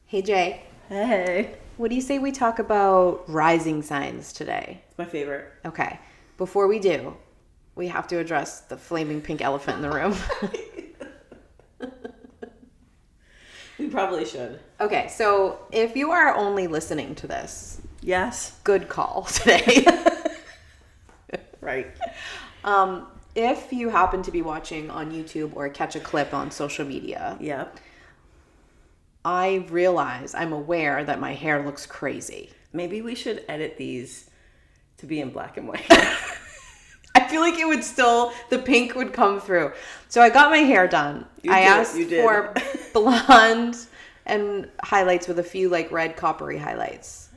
Hey Jay, Hey. what do you say we talk about rising signs today? It's my favorite. Okay, before we do, we have to address the flaming pink elephant in the room. We probably should. Okay, so if you are only listening to this, Yes. good call today. Right. If you happen to be watching on YouTube or catch a clip on social media, Yep. I'm aware that my hair looks crazy. Maybe we should edit these to be in black and white. I feel like the pink would come through. So I got my hair done. You asked did. for blonde and highlights with a few like red coppery highlights.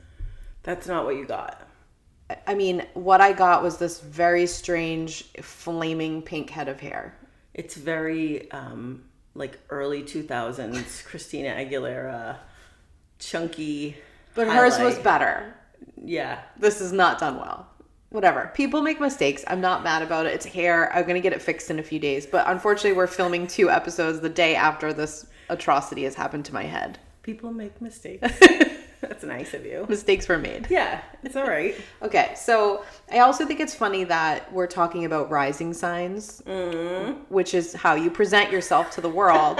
That's not what you got. I mean, what I got was this very strange flaming pink head of hair. It's very like early 2000s Christina Aguilera chunky. But hers highlight. was better. Yeah. This is not done well. Whatever. People make mistakes. I'm not mad about it. It's hair. I'm going to get it fixed in a few days. But unfortunately, we're filming 2 episodes the day after this atrocity has happened to my head. People make mistakes. That's nice of you. Mistakes were made. Yeah, it's all right. Okay, so I also think it's funny that we're talking about rising signs, which is how you present yourself to the world.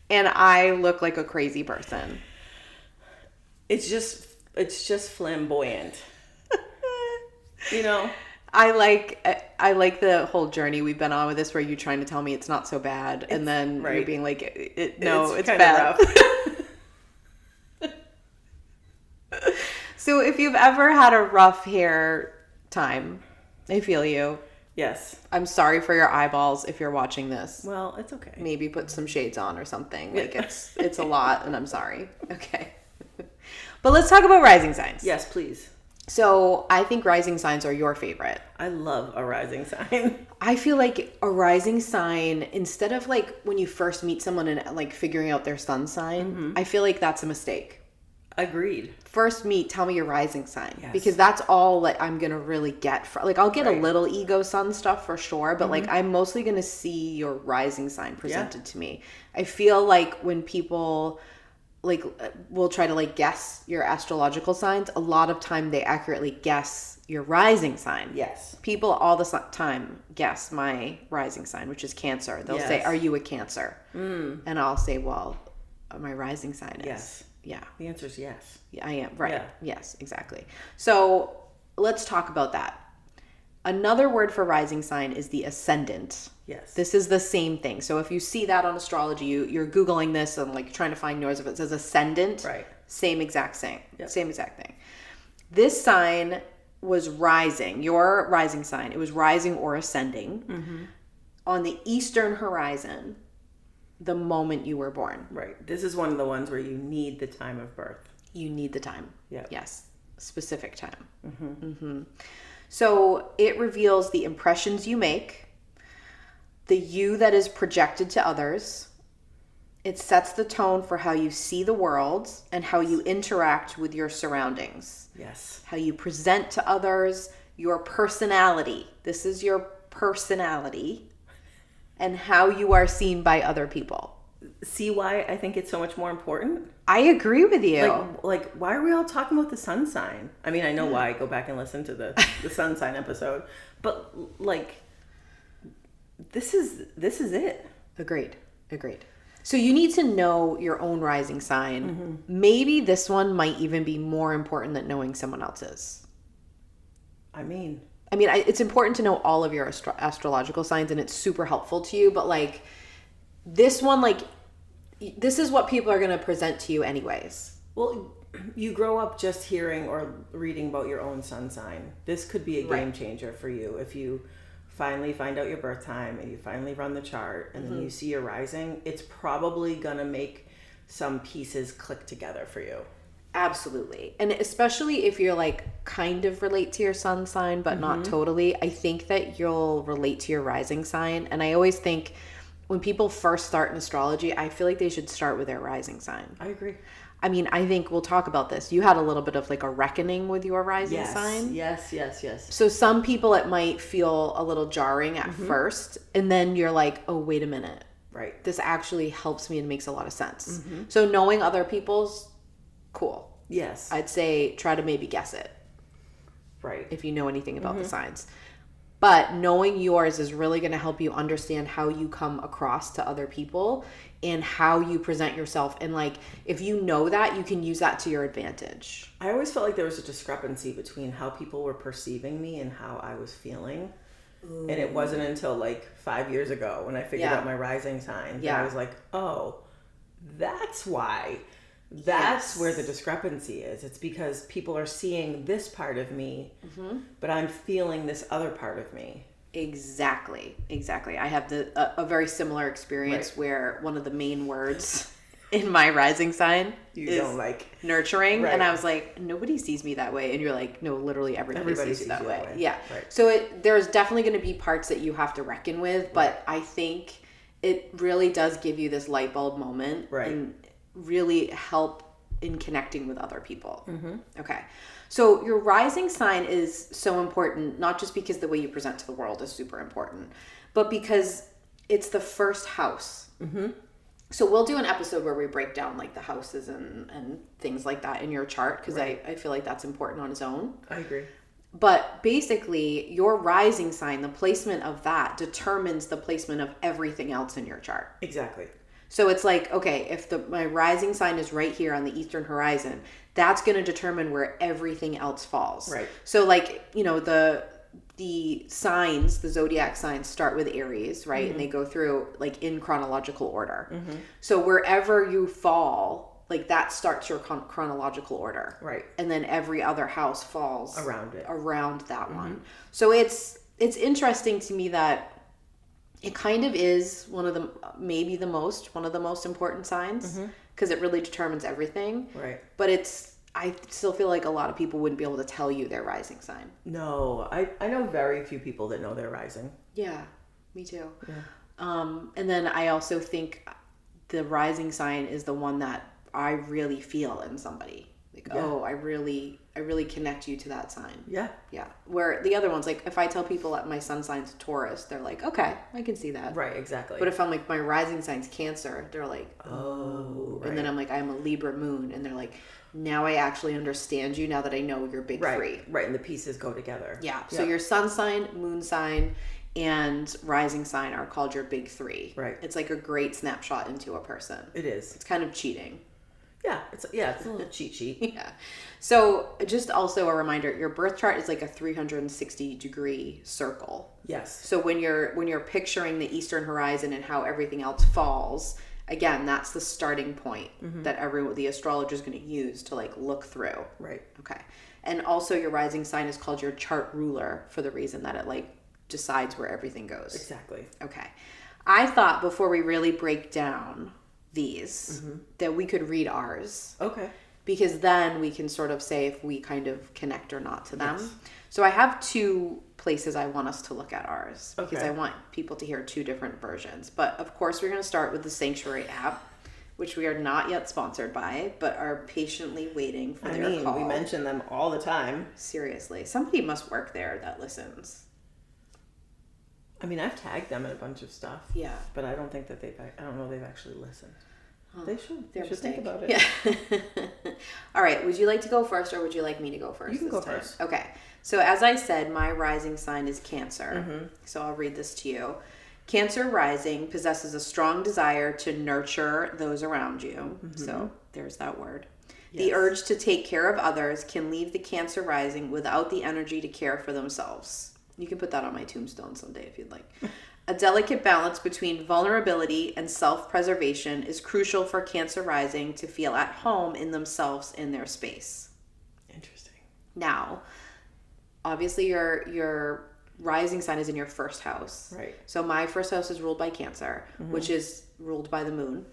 And I look like a crazy person. It's just flamboyant. You know? I like the whole journey we've been on with this, where you're trying to tell me it's not so bad, and then right. you're being like, it's kinda bad. rough. So if you've ever had a rough hair time, I feel you. Yes. I'm sorry for your eyeballs if you're watching this. Well, it's okay. Maybe put some shades on or something. Like it's a lot, and I'm sorry. Okay. But let's talk about rising signs. Yes, please. So I think rising signs are your favorite. I love a rising sign. I feel like a rising sign, instead of like when you first meet someone and like figuring out their sun sign, I feel like that's a mistake. Agreed. First meet, tell me your rising sign. Yes. Because that's all like I'm going to really get. Like I'll get Right. a little ego sun stuff for sure, but like I'm mostly going to see your rising sign presented to me. I feel like when people like will try to like guess your astrological signs, a lot of time they accurately guess your rising sign. Yes. People all the time guess my rising sign, which is Cancer. They'll say, Yes. "Are you a Cancer?" And I'll say, "Well, my rising sign is." Yes. Yeah. The answer is yes. Yeah, I am. Right. Yeah. Yes, exactly. So let's talk about that. Another word for rising sign is the ascendant. Yes. This is the same thing. So if you see that on astrology, you're Googling this and like trying to find yours. If it says ascendant, Right. same exact thing. Yep. Same exact thing. This sign was rising, your rising sign. It was rising or ascending on the eastern horizon the moment you were born. Right. This is one of the ones where you need the time of birth. You need the time. Yep. Yes. Specific time. So it reveals the impressions you make, the you that is projected to others. It sets the tone for how you see the world and how you interact with your surroundings, Yes. how you present to others, your personality. This is your personality and how you are seen by other people. See why I think it's so much more important? I agree with you. Like why are we all talking about the sun sign? I mean, I know why. Go back and listen to the sun sign episode. But like this is it. Agreed. So you need to know your own rising sign. Maybe this one might even be more important than knowing someone else's. I mean, It's important to know all of your astrological signs, and it's super helpful to you. But like this one, like this is what people are going to present to you anyways. well, you grow up just hearing or reading about your own sun sign. This could be a game changer for you if you finally find out your birth time and you finally run the chart and then you see your rising. It's probably gonna make some pieces click together for you. Absolutely. And especially if you're like kind of relate to your sun sign, but not totally, I think that you'll relate to your rising sign. And I always think when people first start in astrology, I feel like they should start with their rising sign. I agree. I mean, I think we'll talk about this. You had a little bit of like a reckoning with your rising sign. Yes. So some people, it might feel a little jarring at first. And then you're like, oh, wait a minute. Right. This actually helps me and makes a lot of sense. So knowing other people's, cool. Yes. I'd say try to maybe guess it. Right. If you know anything about the signs. But knowing yours is really going to help you understand how you come across to other people and how you present yourself. And like, if you know that, you can use that to your advantage. I always felt like there was a discrepancy between how people were perceiving me and how I was feeling. Ooh. And it wasn't until like 5 years ago when I figured out my rising sign that I was like, oh, that's why. That's where the discrepancy is. It's because people are seeing this part of me, but I'm feeling this other part of me. Exactly. I have a very similar experience where one of the main words in my rising sign is don't like nurturing. Right. And I was like, nobody sees me that way. And you're like, no, literally everybody sees you that way. Yeah. Right. So there's definitely going to be parts that you have to reckon with, but I think it really does give you this light bulb moment. Right. And really help in connecting with other people. Okay. So your rising sign is so important, not just because the way you present to the world is super important, but because it's the first house. So we'll do an episode where we break down like the houses and things like that in your chart, because I feel like that's important on its own. I agree. But basically, your rising sign, the placement of that determines the placement of everything else in your chart. Exactly. So it's like, okay, if my rising sign is right here on the eastern horizon, that's going to determine where everything else falls. Right. So like, you know, the signs, the zodiac signs start with Aries, right? And they go through like in chronological order. So wherever you fall, like that starts your chronological order. Right. And then every other house falls around that one. So it's interesting to me that it kind of is one of the most important signs, because it really determines everything. Right. But I still feel like a lot of people wouldn't be able to tell you their rising sign. No, I know very few people that know their rising. Yeah, me too. Yeah. And then I also think the rising sign is the one that I really feel in somebody. Like, oh, I really connect you to that sign. Yeah. Yeah. Where the other ones, like if I tell people that my sun sign's Taurus, they're like, okay, I can see that. Right, exactly. But if I'm like, my rising sign's Cancer, they're like, oh. Right. And then I'm like, I'm a Libra moon. And they're like, now I actually understand you now that I know your big three. Right, and the pieces go together. Yeah. So your sun sign, moon sign, and rising sign are called your big three. Right. It's like a great snapshot into a person. It is. It's kind of cheating. Yeah, it's a little cheat sheet. Yeah. So just also a reminder, your birth chart is like a 360-degree circle. Yes. So when you're picturing the eastern horizon and how everything else falls, again, that's the starting point that the astrologer is going to use to like look through. Right. Okay. And also your rising sign is called your chart ruler for the reason that it like decides where everything goes. Exactly. Okay. I thought before we really break down these that we could read ours. Okay. Because then we can sort of say if we kind of connect or not to them. Yes. So I have two places I want us to look at ours because I want people to hear two different versions. But of course we're going to start with the Sanctuary app, which we are not yet sponsored by, but are patiently waiting for their call. We mention them all the time. Seriously. Somebody must work there that listens. I mean, I've tagged them in a bunch of stuff. Yeah. But I don't think that I don't know they've actually listened. Oh, they should. They should think about it. Yeah. All right. Would you like to go first or would you like me to go first? You can go first. Okay. So as I said, my rising sign is Cancer. So I'll read this to you. Cancer rising possesses a strong desire to nurture those around you. So there's that word. Yes. The urge to take care of others can leave the Cancer rising without the energy to care for themselves. You can put that on my tombstone someday if you'd like. A delicate balance between vulnerability and self-preservation is crucial for Cancer rising to feel at home in themselves and their space. Interesting. Now, obviously your rising sign is in your first house. Right. So my first house is ruled by Cancer, which is ruled by the moon.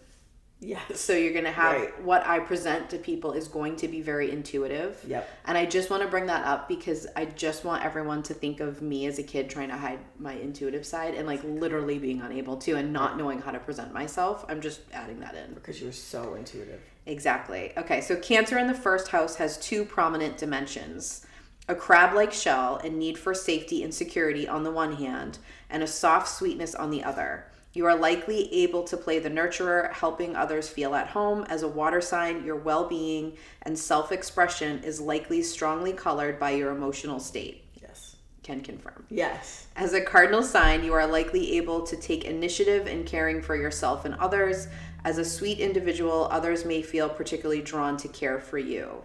Yes. So you're going to have what I present to people is going to be very intuitive. Yep. And I just want to bring that up because I just want everyone to think of me as a kid trying to hide my intuitive side and like literally being unable to and not knowing how to present myself. I'm just adding that in. Because you're so intuitive. Exactly. Okay. So Cancer in the first house has two prominent dimensions. A crab-like shell and need for safety and security on the one hand, and a soft sweetness on the other. You are likely able to play the nurturer, helping others feel at home. As a water sign, your well-being and self-expression is likely strongly colored by your emotional state. Yes. Can confirm. Yes. As a cardinal sign, you are likely able to take initiative in caring for yourself and others. As a sweet individual, others may feel particularly drawn to care for you.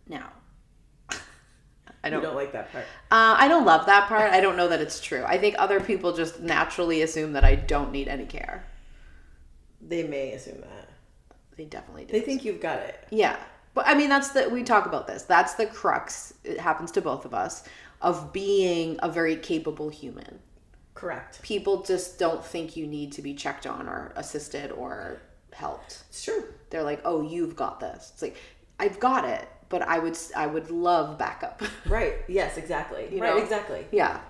Now, I don't like that part. I don't love that part. I don't know that it's true. I think other people just naturally assume that I don't need any care. They may assume that. They definitely do. They think you've got it. Yeah. But I mean, we talk about this. That's the crux, it happens to both of us, of being a very capable human. Correct. People just don't think you need to be checked on or assisted or helped. It's true. They're like, oh, you've got this. It's like, I've got it, but I would love backup. Right. Yes, exactly. Right, exactly. Yeah.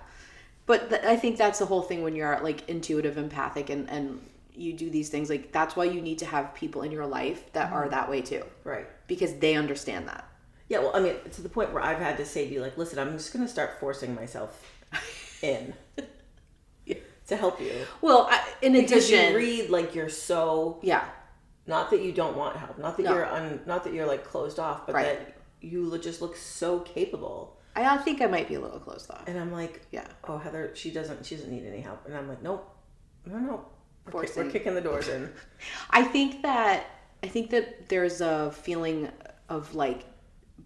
But I think that's the whole thing when you're like intuitive, empathic, and you do these things. Like, that's why you need to have people in your life that are that way too. Right. Because they understand that. Yeah, well, I mean, to the point where I've had to say to you, like, listen, I'm just going to start forcing myself in to help you. Well, in addition, because you read like you're so not that you don't want help, not that not that you're like closed off, but that you just look so capable. I think I might be a little closed off. And I'm like, oh, Heather, she doesn't need any help. And I'm like, nope, no. We're kicking the doors in. I think that there's a feeling of like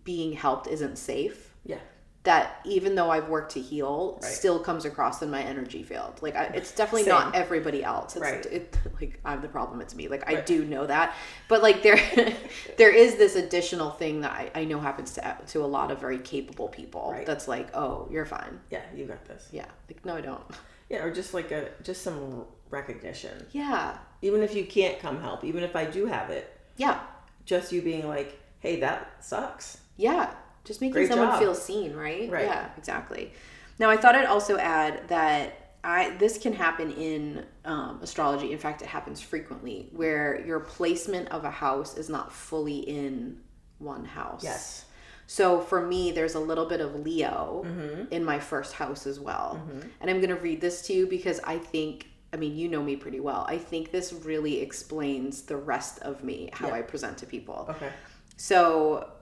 being helped isn't safe. Yeah. That even though I've worked to heal, still comes across in my energy field. Like, it's definitely not everybody else. It's like, I'm the problem, it's me. Like, I do know that. But like, there is this additional thing that I know happens to a lot of very capable people. Right. That's like, oh, you're fine. Yeah, you got this. Yeah. Like, no, I don't. Yeah, or just like just some recognition. Yeah. Even if you can't come help, even if I do have it. Yeah. Just you being like, hey, that sucks. Yeah. Just making someone feel seen, right? Right. Yeah, exactly. Now, I thought I'd also add that this can happen in astrology. In fact, it happens frequently where your placement of a house is not fully in one house. Yes. So for me, there's a little bit of Leo in my first house as well. Mm-hmm. And I'm going to read this to you because I think, I mean, you know me pretty well. I think this really explains the rest of me, how I present to people. Okay. So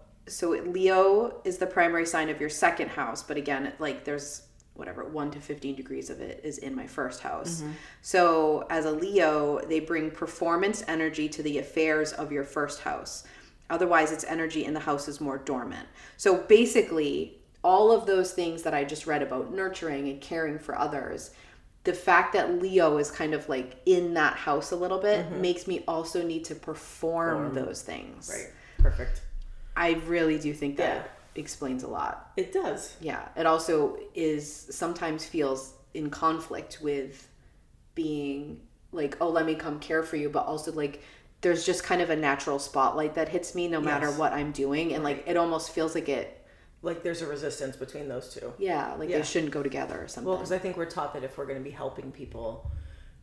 Leo is the primary sign of your second house, but again, like there's 1 to 15 degrees of it is in my first house. Mm-hmm. So as a Leo, they bring performance energy to the affairs of your first house. Otherwise, its energy in the house is more dormant. So basically, all of those things that I just read about nurturing and caring for others, the fact that Leo is kind of like in that house a little bit makes me also need to perform those things. Right. Perfect. I really do think that explains a lot. It does. Yeah. It also sometimes feels in conflict with being like, oh, let me come care for you. But also like, there's just kind of a natural spotlight that hits me no matter what I'm doing. And like, it almost feels like like there's a resistance between those two. Yeah. Like they shouldn't go together or something. Well, because I think we're taught that if we're going to be helping people,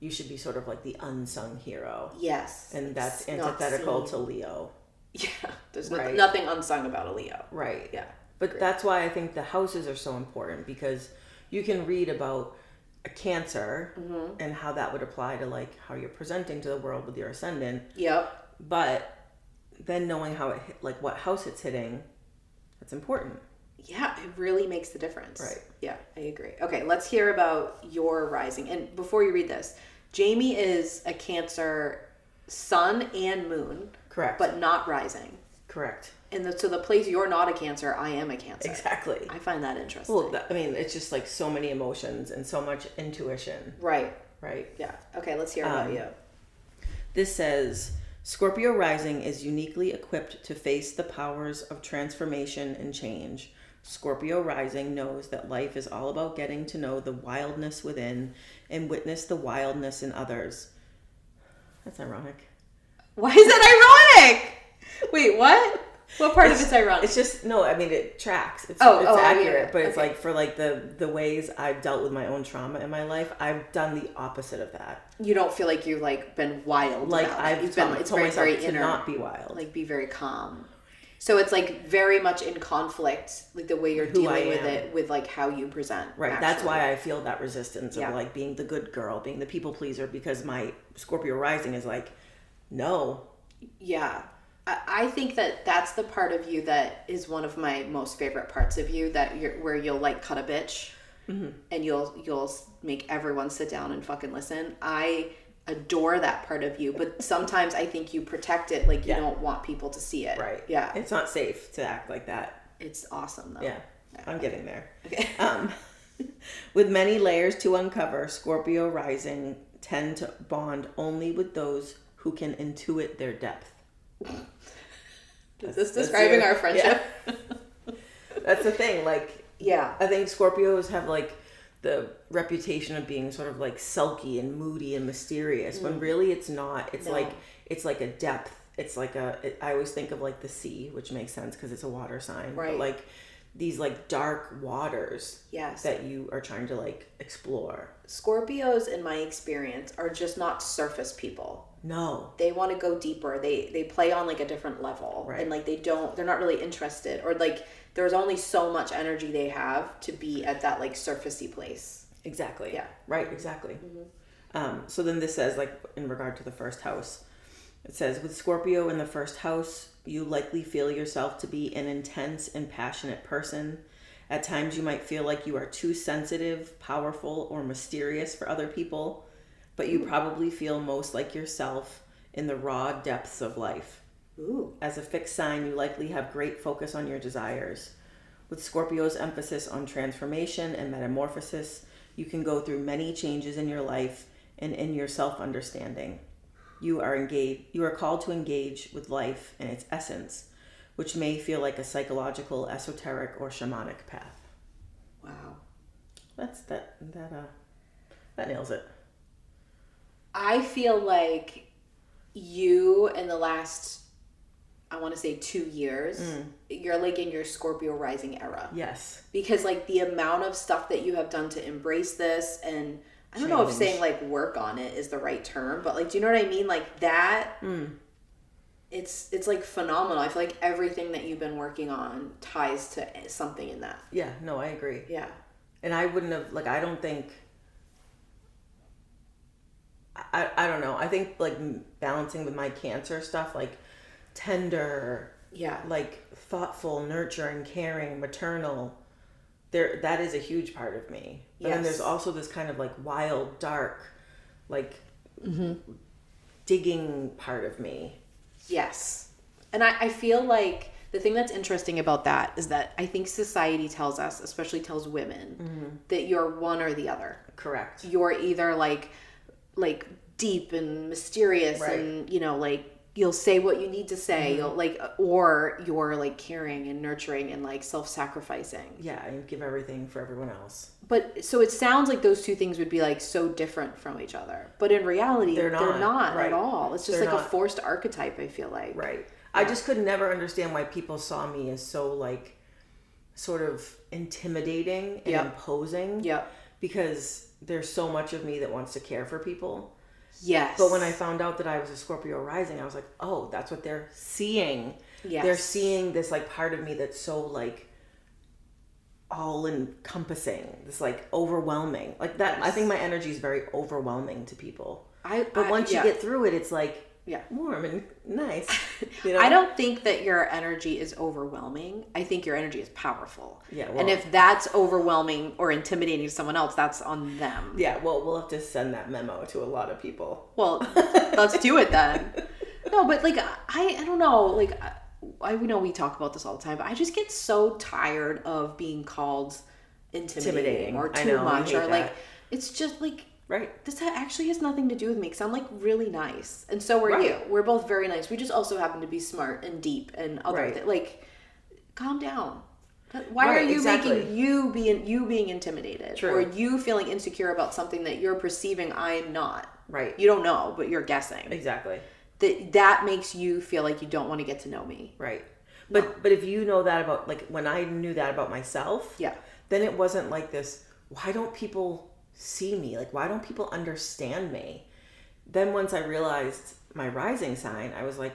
you should be sort of like the unsung hero. Yes. And that's antithetical to Leo. Yeah, there's nothing unsung about a Leo. Right. Yeah. But that's why I think the houses are so important, because you can read about a Cancer and how that would apply to like how you're presenting to the world with your ascendant. Yep. But then knowing how it like what house it's hitting, that's important. Yeah, it really makes the difference. Right. Yeah, I agree. Okay, let's hear about your rising. And before you read this, Jamie is a Cancer sun and moon. Correct. But not rising. Correct. And so the place you're not a Cancer, I am a Cancer. Exactly. I find that interesting. Well, I mean, it's just like so many emotions and so much intuition. Right. Right. Yeah. Okay, let's hear about you. This says, Scorpio rising is uniquely equipped to face the powers of transformation and change. Scorpio rising knows that life is all about getting to know the wildness within and witness the wildness in others. That's ironic. Why is that ironic? Wait, what? What part of it's ironic? It's just, no, I mean, it tracks. It's accurate, but it's like for like the ways I've dealt with my own trauma in my life, I've done the opposite of that. You don't feel like you've like been wild. Like about I've it. told myself to not be wild. Like be very calm. So it's like very much in conflict, like the way you're dealing with am. it, with like how you present. Right. Actually. That's why I feel that resistance of Yeah. like being the good girl, being the people pleaser, because my Scorpio rising is like, no. Yeah. I think that that's the part of you that is one of my most favorite parts of you, that where you'll like cut a bitch and you'll make everyone sit down and fucking listen. I adore that part of you, but sometimes I think you protect it, like you don't want people to see it. Right. Yeah. It's not safe to act like that. It's awesome though. Yeah. I'm getting there. Okay. With many layers to uncover, Scorpio rising tend to bond only with those who can intuit their depth. Is this describing our friendship? Yeah. That's the thing. Like, Yeah. I think Scorpios have like the reputation of being sort of like sulky and moody and mysterious, when really it's not. It's No. like a depth. It's like I always think of like the sea, which makes sense because it's a water sign. Right. But like these like dark waters Yes. that you are trying to like explore. Scorpios, in my experience, are just not surface people. No. They want to go deeper. They play on like a different level. Right. And like they're not really interested, or like there's only so much energy they have to be at that like surfacey place. Exactly. Yeah. Right, exactly. So then this says, like, in regard to the first house, it says, with Scorpio in the first house, you likely feel yourself to be an intense and passionate person. At times you might feel like you are too sensitive, powerful, or mysterious for other people, but you probably feel most like yourself in the raw depths of life. Ooh. As a fixed sign, you likely have great focus on your desires. With Scorpio's emphasis on transformation and metamorphosis, you can go through many changes in your life and in your self-understanding. You are called to engage with life in its essence, which may feel like a psychological, esoteric, or shamanic path. Wow. That nails it. I feel like you in the last, I want to say 2 years, you're like in your Scorpio rising era. Yes. Because like the amount of stuff that you have done to embrace this, and I don't know if saying like work on it is the right term, but like, do you know what I mean? Like that, it's like phenomenal. I feel like everything that you've been working on ties to something in that. Yeah, no, I agree. Yeah. And I wouldn't have, like, I don't think, I don't know. I think like balancing with my Cancer stuff, like tender, Yeah. like thoughtful, nurturing, caring, maternal, that is a huge part of me. But then there's Yes. also this kind of like wild, dark, like digging part of me. Yes. And I feel like the thing that's interesting about that is that I think society tells us, especially tells women, that you're one or the other. Correct. You're either like deep and mysterious, Right. and you know, like you'll say what you need to say, you'll like, or you're like caring and nurturing and like self-sacrificing. Yeah, and give everything for everyone else. But so it sounds like those two things would be like so different from each other. But in reality, they're not right. at all. It's just They're like not. a forced archetype, I feel like. Right. I just could never understand why people saw me as so like sort of intimidating and Yep. imposing. Yep. Because there's so much of me that wants to care for people. Yes. But when I found out that I was a Scorpio rising, I was like, oh, that's what they're seeing. Yes. They're seeing this like part of me that's so like all encompassing, this like overwhelming. Like that, I think my energy is very overwhelming to people. But once you get through it, it's like warm and nice. You know? I don't think that your energy is overwhelming. I think your energy is powerful. Yeah, and if that's overwhelming or intimidating to someone else, that's on them. Yeah, well, we'll have to send that memo to a lot of people. Well, let's do it then. No, but like I don't know. Like I know we talk about this all the time, but I just get so tired of being called intimidating or too much, or like it's just like. Right. This actually has nothing to do with me because I'm like really nice. And so are you. We're both very nice. We just also happen to be smart and deep and other like calm down. Why are you making you being intimidated? True. Or you feeling insecure about something that you're perceiving I'm not? Right. You don't know, but you're guessing. Exactly. That makes you feel like you don't want to get to know me. Right. But if you know that about, like, when I knew that about myself, then it wasn't like this, why don't people see me? Like, why don't people understand me? Then once I realized my rising sign, I was like,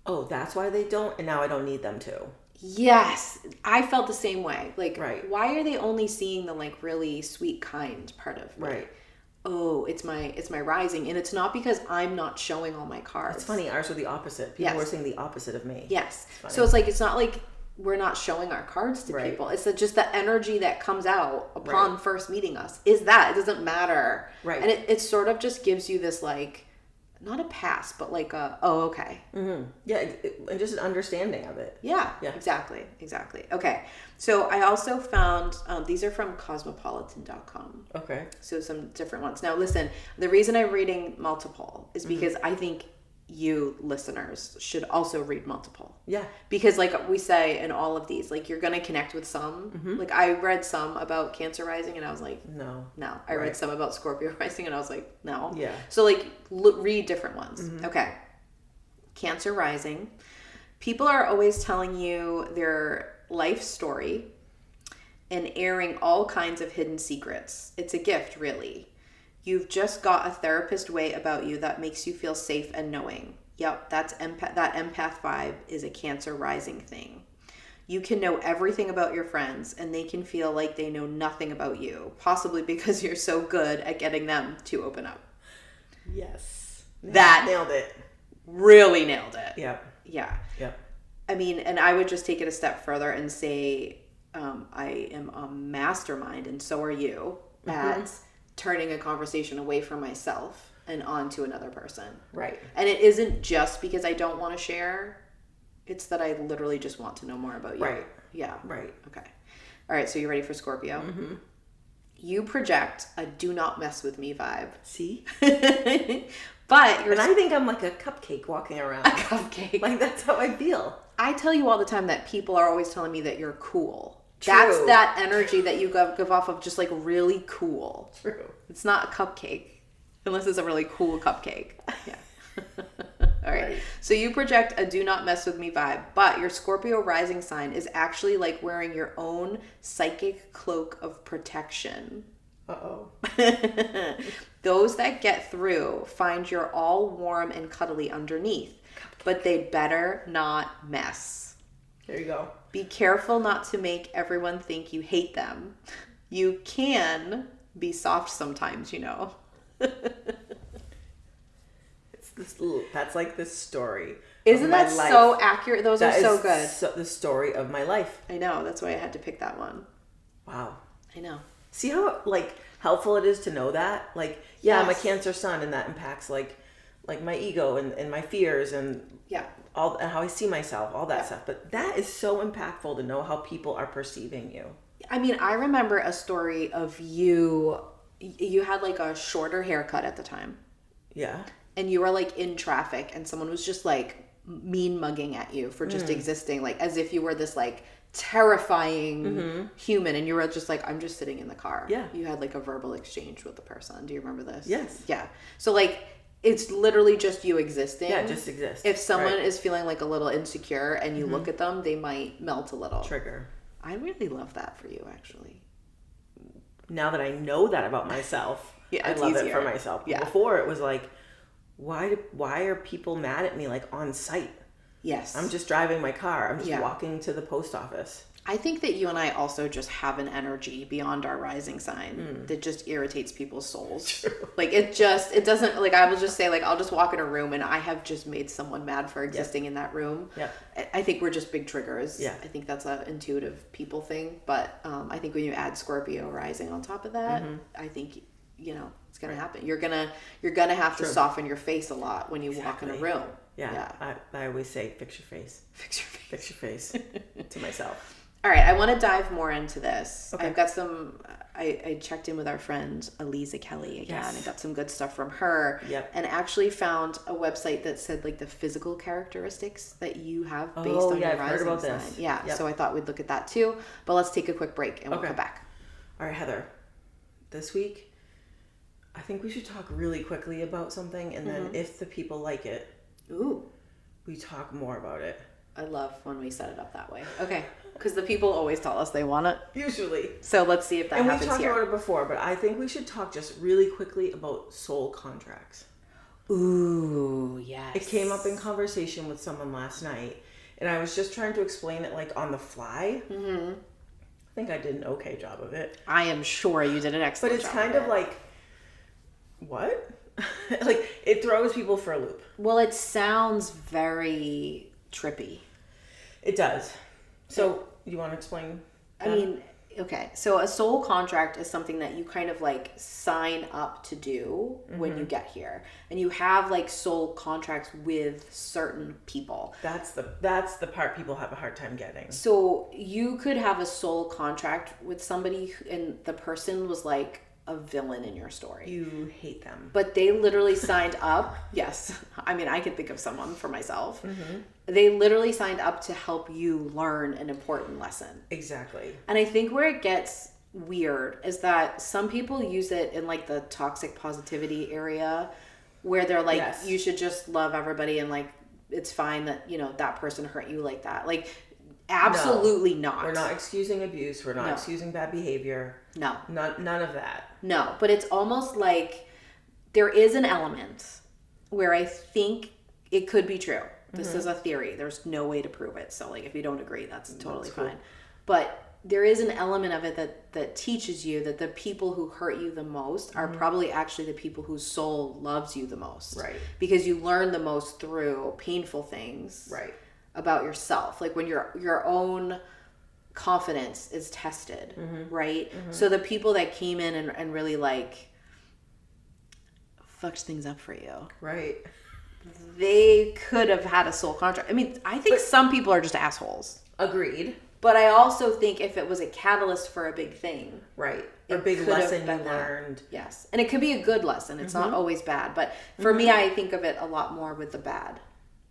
oh, that's why they don't, and now I don't need them to. Yes, I felt the same way. Like, Right. why are they only seeing the like really sweet, kind part of me? Right. Oh, it's my rising, and it's not because I'm not showing all my cards. It's funny, ours are the opposite. People were saying the opposite of me. Yes. So it's like, it's not like we're not showing our cards to people. It's just the energy that comes out upon first meeting us is that. It doesn't matter. Right. And it sort of just gives you this like, not a pass, but like a, oh, okay. Mm-hmm. Yeah, and just an understanding of it. Yeah, exactly. Okay, so I also found, these are from cosmopolitan.com. Okay. So some different ones. Now listen, the reason I'm reading multiple is because I think you listeners should also read multiple. Yeah. Because like we say in all of these, like you're going to connect with some. Like I read some about Cancer rising and I was like, no. I read some about Scorpio rising and I was like, no. Yeah. So like read different ones. Okay. Cancer rising. People are always telling you their life story and airing all kinds of hidden secrets. It's a gift, really. You've just got a therapist way about you that makes you feel safe and knowing. Yep, that empath vibe is a Cancer rising thing. You can know everything about your friends and they can feel like they know nothing about you, possibly because you're so good at getting them to open up. Yes. That nailed it. Really nailed it. Yep. Yeah. Yep. I mean, and I would just take it a step further and say, I am a mastermind and so are you at turning a conversation away from myself and onto another person. Right. And it isn't just because I don't want to share. It's that I literally just want to know more about you. Right. Yeah. Right. Okay. All right. So you ready for Scorpio? Mm-hmm. You project a do not mess with me vibe. See? But you're... And I think I'm like a cupcake walking around. A cupcake. Like that's how I feel. I tell you all the time that people are always telling me that you're cool. True. That's that energy that you give off of, just like really cool. True. It's not a cupcake, unless it's a really cool cupcake. Yeah. All right. So you project a do not mess with me vibe, but your Scorpio rising sign is actually like wearing your own psychic cloak of protection. Uh-oh. Those that get through find you're all warm and cuddly underneath, but they'd better not mess. There you go. Be careful not to make everyone think you hate them. You can be soft sometimes, you know. It's this. That's like the story. Isn't that life. So accurate? Those are so good. The story of my life. I know. That's why I had to pick that one. Wow. I know. See how like helpful it is to know that? Like, yeah, yes. I'm a Cancer sun, and that impacts like my ego and my fears and all and how I see myself, all that stuff. But that is so impactful to know how people are perceiving you. I mean, I remember a story of you had like a shorter haircut at the time. Yeah. And you were like in traffic and someone was just like mean mugging at you for just existing, like as if you were this like terrifying human, and you were just like, I'm just sitting in the car. Yeah. You had like a verbal exchange with the person. Do you remember this? Yes. Yeah. So like it's literally just you existing. Yeah, just exist. If someone is feeling like a little insecure and you look at them, they might melt a little. Trigger. I really love that for you, actually. Now that I know that about myself, I love it for myself. Yeah. Before it was like, why are people mad at me like on sight? Yes. I'm just driving my car. I'm just walking to the post office. I think that you and I also just have an energy beyond our rising sign that just irritates people's souls. True. Like it doesn't, like I will just say like, I'll just walk in a room and I have just made someone mad for existing in that room. Yeah. I think we're just big triggers. Yeah. I think that's an intuitive people thing. But I think when you add Scorpio rising on top of that, I think, you know, it's going to happen. You're going to have to soften your face a lot when you walk in a room. Yeah. I always say, fix your face. Fix your face. Fix your face to myself. All right, I want to dive more into this. Okay. I've got some, I checked in with our friend Aliza Kelly again. I got some good stuff from her. Yep. And actually found a website that said like the physical characteristics that you have based on your rising sign. Yeah, so I thought we'd look at that too. But let's take a quick break and we'll come back. All right, Heather. This week, I think we should talk really quickly about something, and then if the people like it, we talk more about it. I love when we set it up that way. Okay. Because the people always tell us they want it. Usually. So let's see if that happens here. And we talked about it before, but I think we should talk just really quickly about soul contracts. Ooh, yes. It came up in conversation with someone last night, and I was just trying to explain it like on the fly. Mm-hmm. I think I did an okay job of it. I am sure you did an excellent job. But it's kind of like, what? Like, it throws people for a loop. Well, it sounds very trippy. It does. So, you want to explain that? I mean, okay. So a soul contract is something that you kind of like sign up to do when you get here. And you have like soul contracts with certain people. That's the part people have a hard time getting. So you could have a soul contract with somebody and the person was like a villain in your story. You hate them. But they literally signed up. Yes. I mean, I could think of someone for myself. They literally signed up to help you learn an important lesson. Exactly. And I think where it gets weird is that some people use it in like the toxic positivity area where they're like, yes, you should just love everybody and like, it's fine that, you know, that person hurt you like that. Like, absolutely not. We're not excusing abuse. We're not excusing bad behavior. No. None of that. No, but it's almost like there is an element where I think it could be true. This is a theory. There's no way to prove it. So like if you don't agree, that's totally fine. But there is an element of it that teaches you that the people who hurt you the most are probably actually the people whose soul loves you the most. Right. Because you learn the most through painful things. Right. About yourself. Like when your own confidence is tested, right? So the people that came in and really like fucked things up for you. Right. They could have had a soul contract. I mean, I think some people are just assholes. Agreed. But I also think if it was a catalyst for a big thing. Right. A big lesson you learned. Yes. And it could be a good lesson. It's not always bad. But for me, I think of it a lot more with the bad.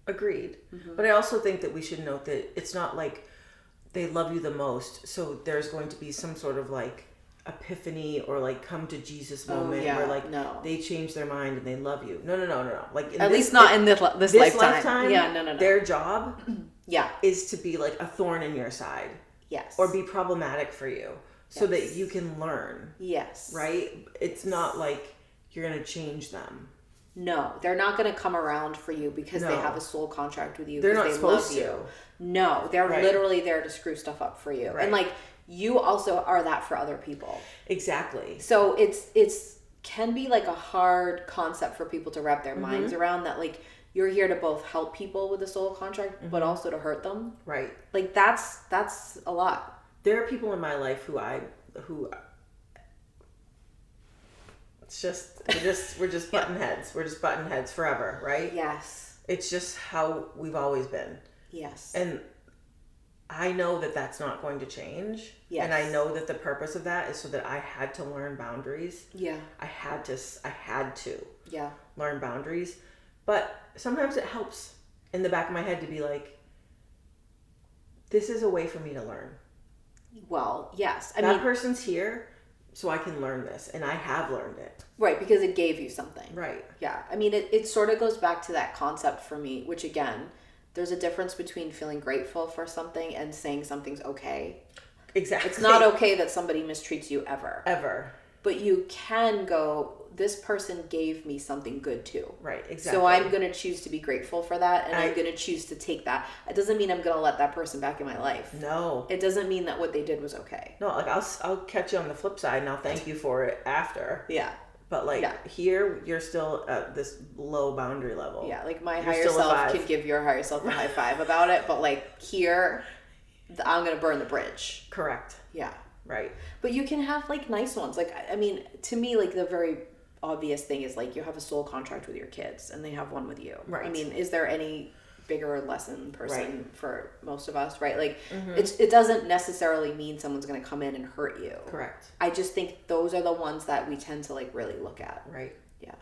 Agreed. But I also think that we should note that it's not like they love you the most. So there's going to be some sort of like epiphany or like come to Jesus moment where like they change their mind and they love you. No. Like at least not in this lifetime. Yeah, no. Their job yeah, is to be like a thorn in your side. Yes. Or be problematic for you so that you can learn. Yes. Right? It's not like you're going to change them. No, they're not going to come around for you because they have a soul contract with you. They're not they supposed love to. You. No, they're literally there to screw stuff up for you. Right. And like you also are that for other people. Exactly. So it's can be like a hard concept for people to wrap their minds around that like you're here to both help people with a soul contract but also to hurt them. Right. Like that's a lot. There are people in my life who we're just button heads. We're just button heads forever, right? Yes. It's just how we've always been. Yes. And I know that that's not going to change. Yes. And I know that the purpose of that is so that I had to learn boundaries. Yeah. I had to. Yeah. Learn boundaries. But sometimes it helps in the back of my head to be like, this is a way for me to learn. Well, yes. I mean, that person's here so I can learn this, and I have learned it. Right, because it gave you something. Right. Yeah. I mean, it sort of goes back to that concept for me, which again, there's a difference between feeling grateful for something and saying something's okay. Exactly. It's not okay that somebody mistreats you ever. Ever. But you can go, this person gave me something good too. Right, exactly. So I'm going to choose to be grateful for that, and I'm going to choose to take that. It doesn't mean I'm going to let that person back in my life. No. It doesn't mean that what they did was okay. No, like I'll catch you on the flip side, and I'll thank you for it after. Yeah. But here, you're still at this low boundary level. Yeah, like my higher self can give your higher self a high five about it, but like here, I'm going to burn the bridge. Correct. Yeah. Right. But you can have like nice ones. Like, I mean, to me, like the very obvious thing is like you have a soul contract with your kids and they have one with you. Right. I mean, is there any bigger lesson person for most of us, right? Like it doesn't necessarily mean someone's going to come in and hurt you. Correct. I just think those are the ones that we tend to like really look at. Right. Yeah.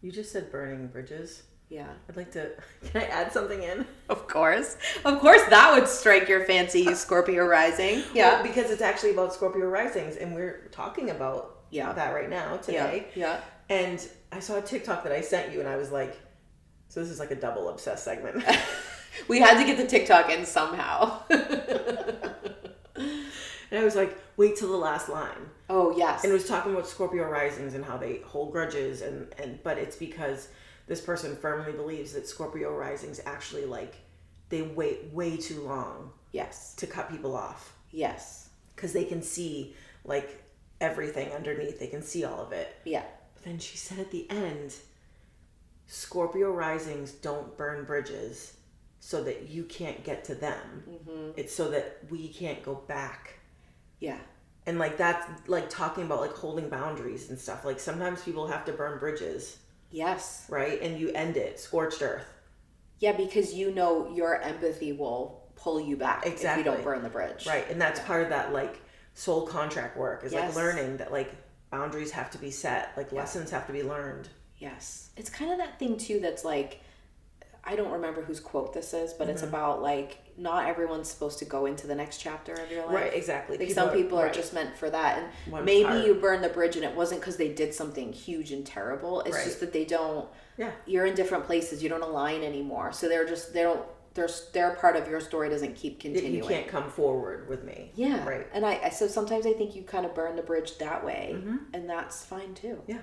You just said burning bridges. Yeah. I'd like to, can I add something in? Of course. Of course that would strike your fancy, Scorpio rising. Yeah. Well, because it's actually about Scorpio risings and we're talking about that right now today. Yeah. And I saw a TikTok that I sent you and I was like, so this is like a double obsessed segment. We had to get the TikTok in somehow. And I was like, wait till the last line. Oh, yes. And it was talking about Scorpio risings and how they hold grudges but it's because this person firmly believes that Scorpio risings actually like they wait way too long Yes. to cut people off Yes. because they can see like everything underneath. They can see all of it. Yeah. But then she said at the end, Scorpio risings don't burn bridges so that you can't get to them. It's so that we can't go back. Yeah. And like that's like talking about like holding boundaries and stuff. Like sometimes people have to burn bridges, Yes. right? And you end it, scorched earth. Yeah, because you know your empathy will pull you back if Exactly. you don't burn the bridge. Right. And that's part of that like soul contract work is Yes. like learning that like boundaries have to be set, like lessons have to be learned. Yes. It's kind of that thing too that's like, I don't remember whose quote this is, but it's about like not everyone's supposed to go into the next chapter of your life. Right, exactly. Like some people are just meant for that. And One maybe part. you burn the bridge and it wasn't because they did something huge and terrible. It's Right. just that they don't, Yeah. you're in different places. You don't align anymore. So their part of your story doesn't keep continuing. You can't come forward with me. Yeah. Right. And so sometimes I think you kind of burn the bridge that way, and that's fine too. Yeah.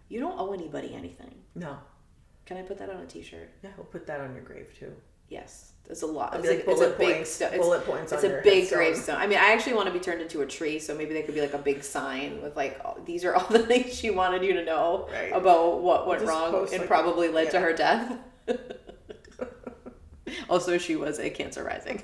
You don't owe anybody anything. No. Can I put that on a t-shirt? Yeah, we'll put that on your grave too. Yes. It's a lot. It'll It's, be like, like it's a bullet big points- stone. bullet points It's on a your big headstone. gravestone. I mean, I actually want to be turned into a tree, so maybe they could be like a big sign with like, oh, these are all the things she wanted you to know Right. about what went Just wrong post, and like, probably led to yeah. her death. Also, she was a Cancer rising.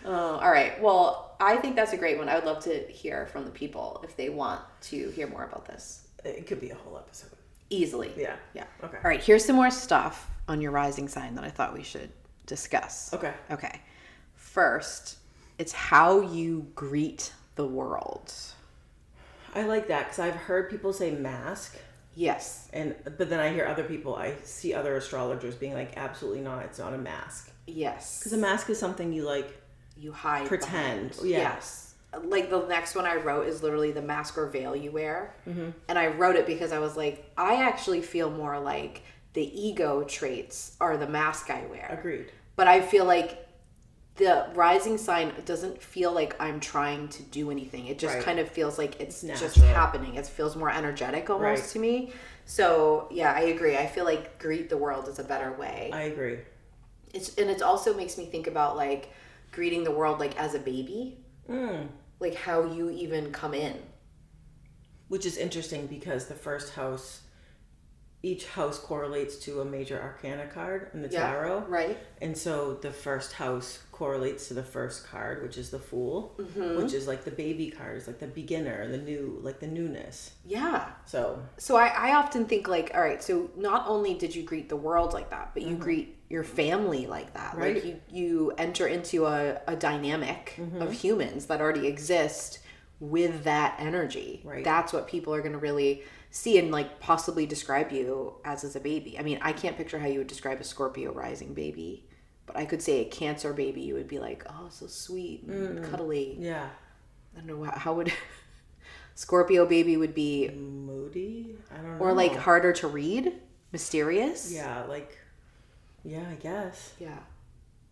All right. Well, I think that's a great one. I would love to hear from the people if they want to hear more about this. It could be a whole episode. Easily. Yeah. Yeah. Okay. All right. Here's some more stuff on your rising sign that I thought we should discuss. Okay. Okay. First, it's how you greet the world. I like that because I've heard people say mask, Yes. but then I hear other people, I see other astrologers being like, absolutely not, it's not a mask. Yes. Because a mask is something you like You hide. pretend. behind. Yeah. Yes. Like the next one I wrote is literally the mask or veil you wear. Mm-hmm. And I wrote it because I was like, I actually feel more like the ego traits are the mask I wear. Agreed. But I feel like the rising sign doesn't feel like I'm trying to do anything. It just Right. kind of feels like it's just natural. happening. It feels more energetic almost Right. to me. So yeah, I agree. I feel like greet the world is a better way. I agree. It also makes me think about like greeting the world like as a baby. Like how you even come in. Which is interesting because the first house, each house correlates to a major arcana card in the tarot. Right. And so the first house correlates to the first card, which is the Fool, which is like the baby card, is like the beginner, the new, like the newness. Yeah. So I often think like, all right, so not only did you greet the world like that, but you greet your family like that. Right. Like you enter into a dynamic of humans that already exist with that energy. Right. That's what people are going to really see and like possibly describe you as a baby. I mean, I can't picture how you would describe a Scorpio rising baby, but I could say a Cancer baby, you would be like, oh, so sweet and cuddly. yeah. I don't know how would Scorpio baby would be, Moody? I don't know. or like harder to read, mysterious. Yeah, like, yeah, I guess. Yeah.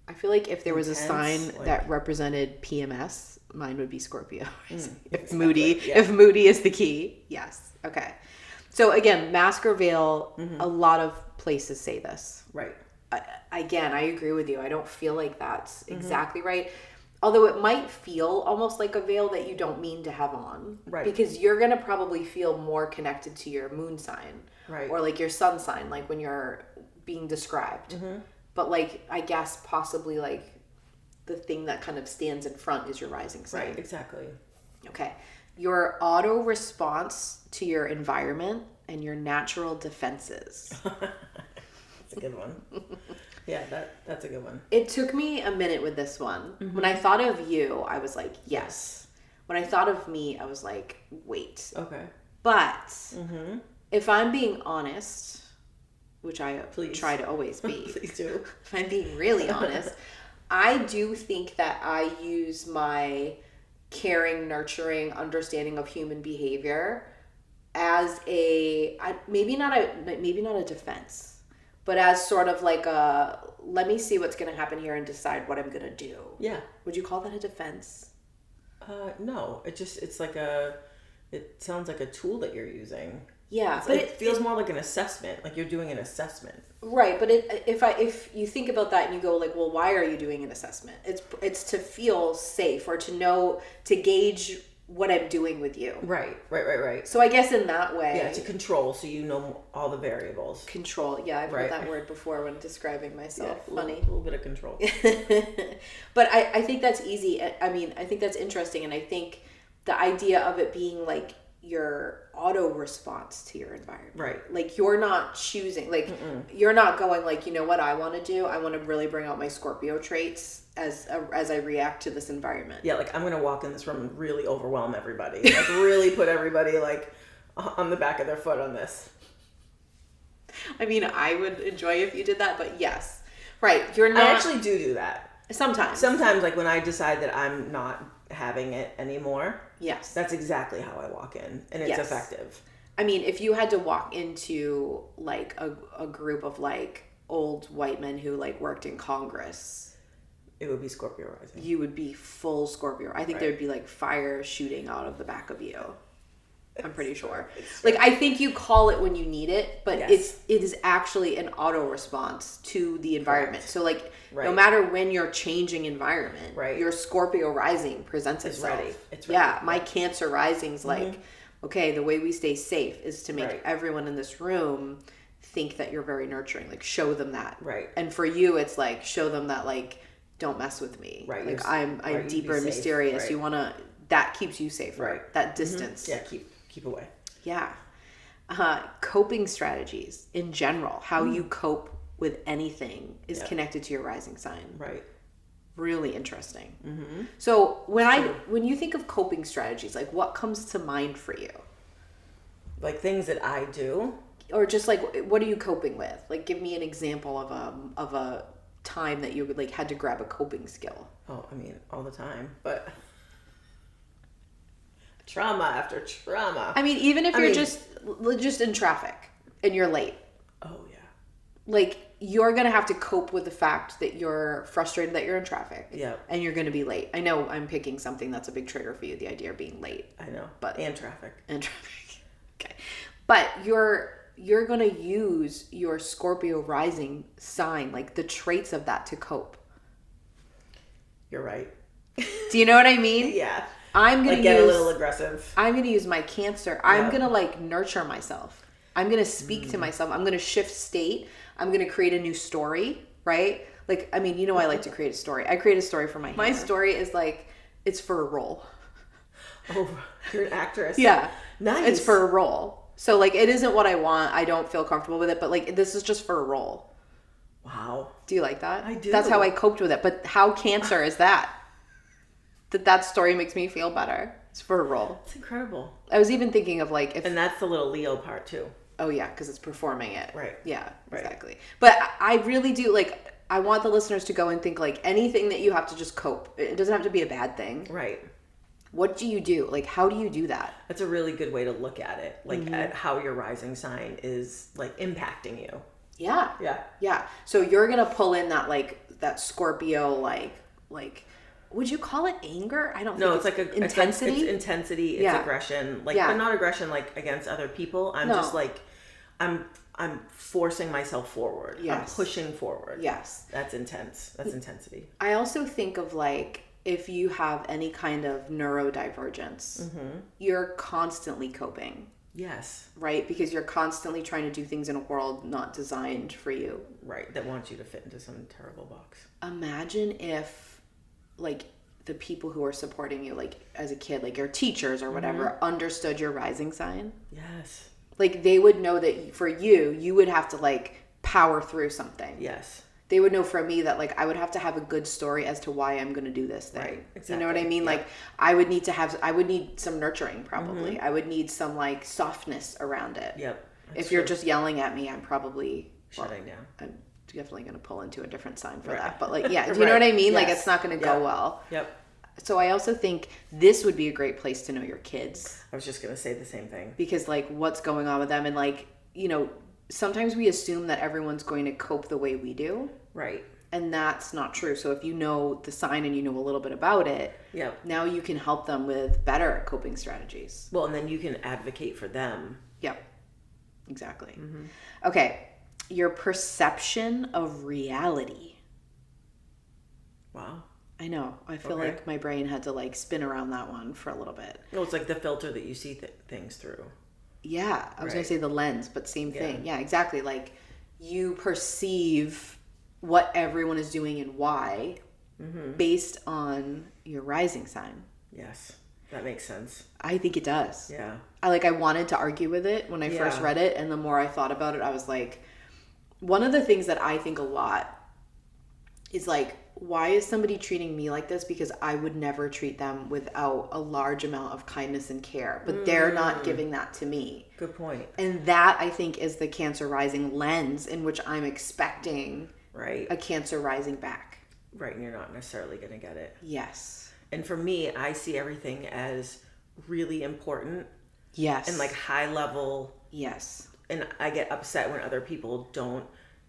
I feel like if there was a sign Intense, like- that represented PMS, mine would be Scorpio. If exactly, moody, yeah. if moody is the key. Yes. Okay. So again, mask or veil, a lot of places say this. Right. Again, I agree with you. I don't feel like that's exactly right. Although it might feel almost like a veil that you don't mean to have on. Right. Because you're going to probably feel more connected to your moon sign. Right. Or like your sun sign, like when you're being described. But like, I guess possibly like the thing that kind of stands in front is your rising sign. Right, exactly. Okay. Your auto response to your environment and your natural defenses. That's a good one. Yeah, that's a good one. It took me a minute with this one. When I thought of you, I was like, yes. When I thought of me, I was like, wait. Okay. But if I'm being honest, which I Please. try to always be, Please do. if I'm being really honest, I do think that I use my caring, nurturing understanding of human behavior as maybe not a defense, but as sort of like a, let me see what's going to happen here and decide what I'm going to do. Yeah. Would you call that a defense? No, it sounds like a tool that you're using. Yeah, but it feels more like an assessment, like you're doing an assessment. Right, but if you think about that and you go like, well, why are you doing an assessment? It's to feel safe or to know, to gauge what I'm doing with you. Right. So I guess in that way, yeah, to control, so you know all the variables. Control, yeah, I've heard that word before when describing myself. Yeah, Funny, a little bit of control. But I think that's easy. I mean, I think that's interesting, and I think the idea of it being like your auto response to your environment. Right. Like you're not choosing, like you're not going like, you know what I want to do? I want to really bring out my Scorpio traits as I react to this environment. Yeah, like I'm going to walk in this room and really overwhelm everybody. Like really put everybody like on the back of their foot on this. I mean, I would enjoy if you did that, but yes. Right. You're not. I actually do that. Sometimes. Like when I decide that I'm not having it anymore. Yes. That's exactly how I walk in, and it's effective. I mean, if you had to walk into like a group of like old white men who like worked in Congress, it would be Scorpio rising. You would be full Scorpio. I think there would be like fire shooting out of the back of you. I'm pretty sure. Like I think you call it when you need it, but it is actually an auto response to the environment. Correct. So like no matter when you're changing environment, your Scorpio rising presents itself. It's ready. My Cancer rising's like, okay, the way we stay safe is to make everyone in this room think that you're very nurturing. Like show them that. Right. And for you, it's like show them that like don't mess with me. Right. Like I'm deeper and mysterious. You wanna that keeps you safe. Right. That distance. Yeah. Keep away. Yeah. Coping strategies in general, how you cope with anything is connected to your rising sign. Right. Really interesting. Mm-hmm. So when you think of coping strategies, like what comes to mind for you? Like things that I do? Or just like, what are you coping with? Like give me an example of a time that you like had to grab a coping skill. Oh, I mean, all the time, but... Trauma after trauma. I mean, even if you're just in traffic and you're late. Oh, yeah. Like, you're going to have to cope with the fact that you're frustrated that you're in traffic. Yeah. And you're going to be late. I know I'm picking something that's a big trigger for you, the idea of being late. I know. And traffic. Okay. But you're going to use your Scorpio rising sign, like the traits of that to cope. You're right. Do you know what I mean? Yeah. I'm going to get a little aggressive. I'm going to use my Cancer. I'm going to like nurture myself. I'm going to speak to myself. I'm going to shift state. I'm going to create a new story, right? Like, I mean, you know, I like to create a story. I create a story for my story is like, it's for a role. Oh, you're an actress. Yeah. Nice. It's for a role. So like, it isn't what I want. I don't feel comfortable with it, but like, this is just for a role. Wow. Do you like that? I do. That's how I coped with it. But how Cancer is that? That story makes me feel better. It's for a role. It's incredible. I was even thinking of like if... And that's the little Leo part too. Oh yeah, because it's performing it. Right. Yeah, exactly. But I really do like, I want the listeners to go and think like anything that you have to just cope. It doesn't have to be a bad thing. Right. What do you do? Like, how do you do that? That's a really good way to look at it. Like at how your rising sign is like impacting you. Yeah. Yeah. Yeah. So you're going to pull in that like, that Scorpio like, would you call it anger? I don't know. It's like intensity. It's intensity. It's aggression. Like, but not aggression like against other people. I'm just like, I'm forcing myself forward. Yes. I'm pushing forward. Yes. That's intense. That's intensity. I also think of like, if you have any kind of neurodivergence, you're constantly coping. Yes. Right? Because you're constantly trying to do things in a world not designed for you. Right. That wants you to fit into some terrible box. Imagine if like the people who are supporting you like as a kid, like your teachers or whatever, understood your rising sign. Yes. Like they would know that for you would have to like power through something. Yes. They would know for me that like I would have to have a good story as to why I'm going to do this thing. Right. Exactly. You know what I mean? Yep. Like I would need some nurturing probably. I would need some like softness around it. Yep. If you're just yelling at me, I'm probably shutting down. I'm definitely going to pull into a different sign for that. But like, yeah, do you know what I mean? Yes. Like it's not going to go well. Yep. So I also think this would be a great place to know your kids. I was just going to say the same thing. Because like what's going on with them and like, you know, sometimes we assume that everyone's going to cope the way we do. Right. And that's not true. So if you know the sign and you know a little bit about it, now you can help them with better coping strategies. Well, and then you can advocate for them. Yep. Exactly. Okay. Your perception of reality. Wow. I know. I feel like my brain had to like spin around that one for a little bit. No, it's like the filter that you see things through. Yeah. I was going to say the lens, but same thing. Yeah, exactly. Like you perceive what everyone is doing and why based on your rising sign. Yes. That makes sense. I think it does. Yeah. I wanted to argue with it when I first read it, and the more I thought about it, I was like, one of the things that I think a lot is like, why is somebody treating me like this? Because I would never treat them without a large amount of kindness and care, but they're not giving that to me. Good point. And that, I think, is the Cancer rising lens in which I'm expecting a Cancer rising back. Right, and you're not necessarily going to get it. Yes. And for me, I see everything as really important. Yes. And like high level. Yes. And I get upset when other people don't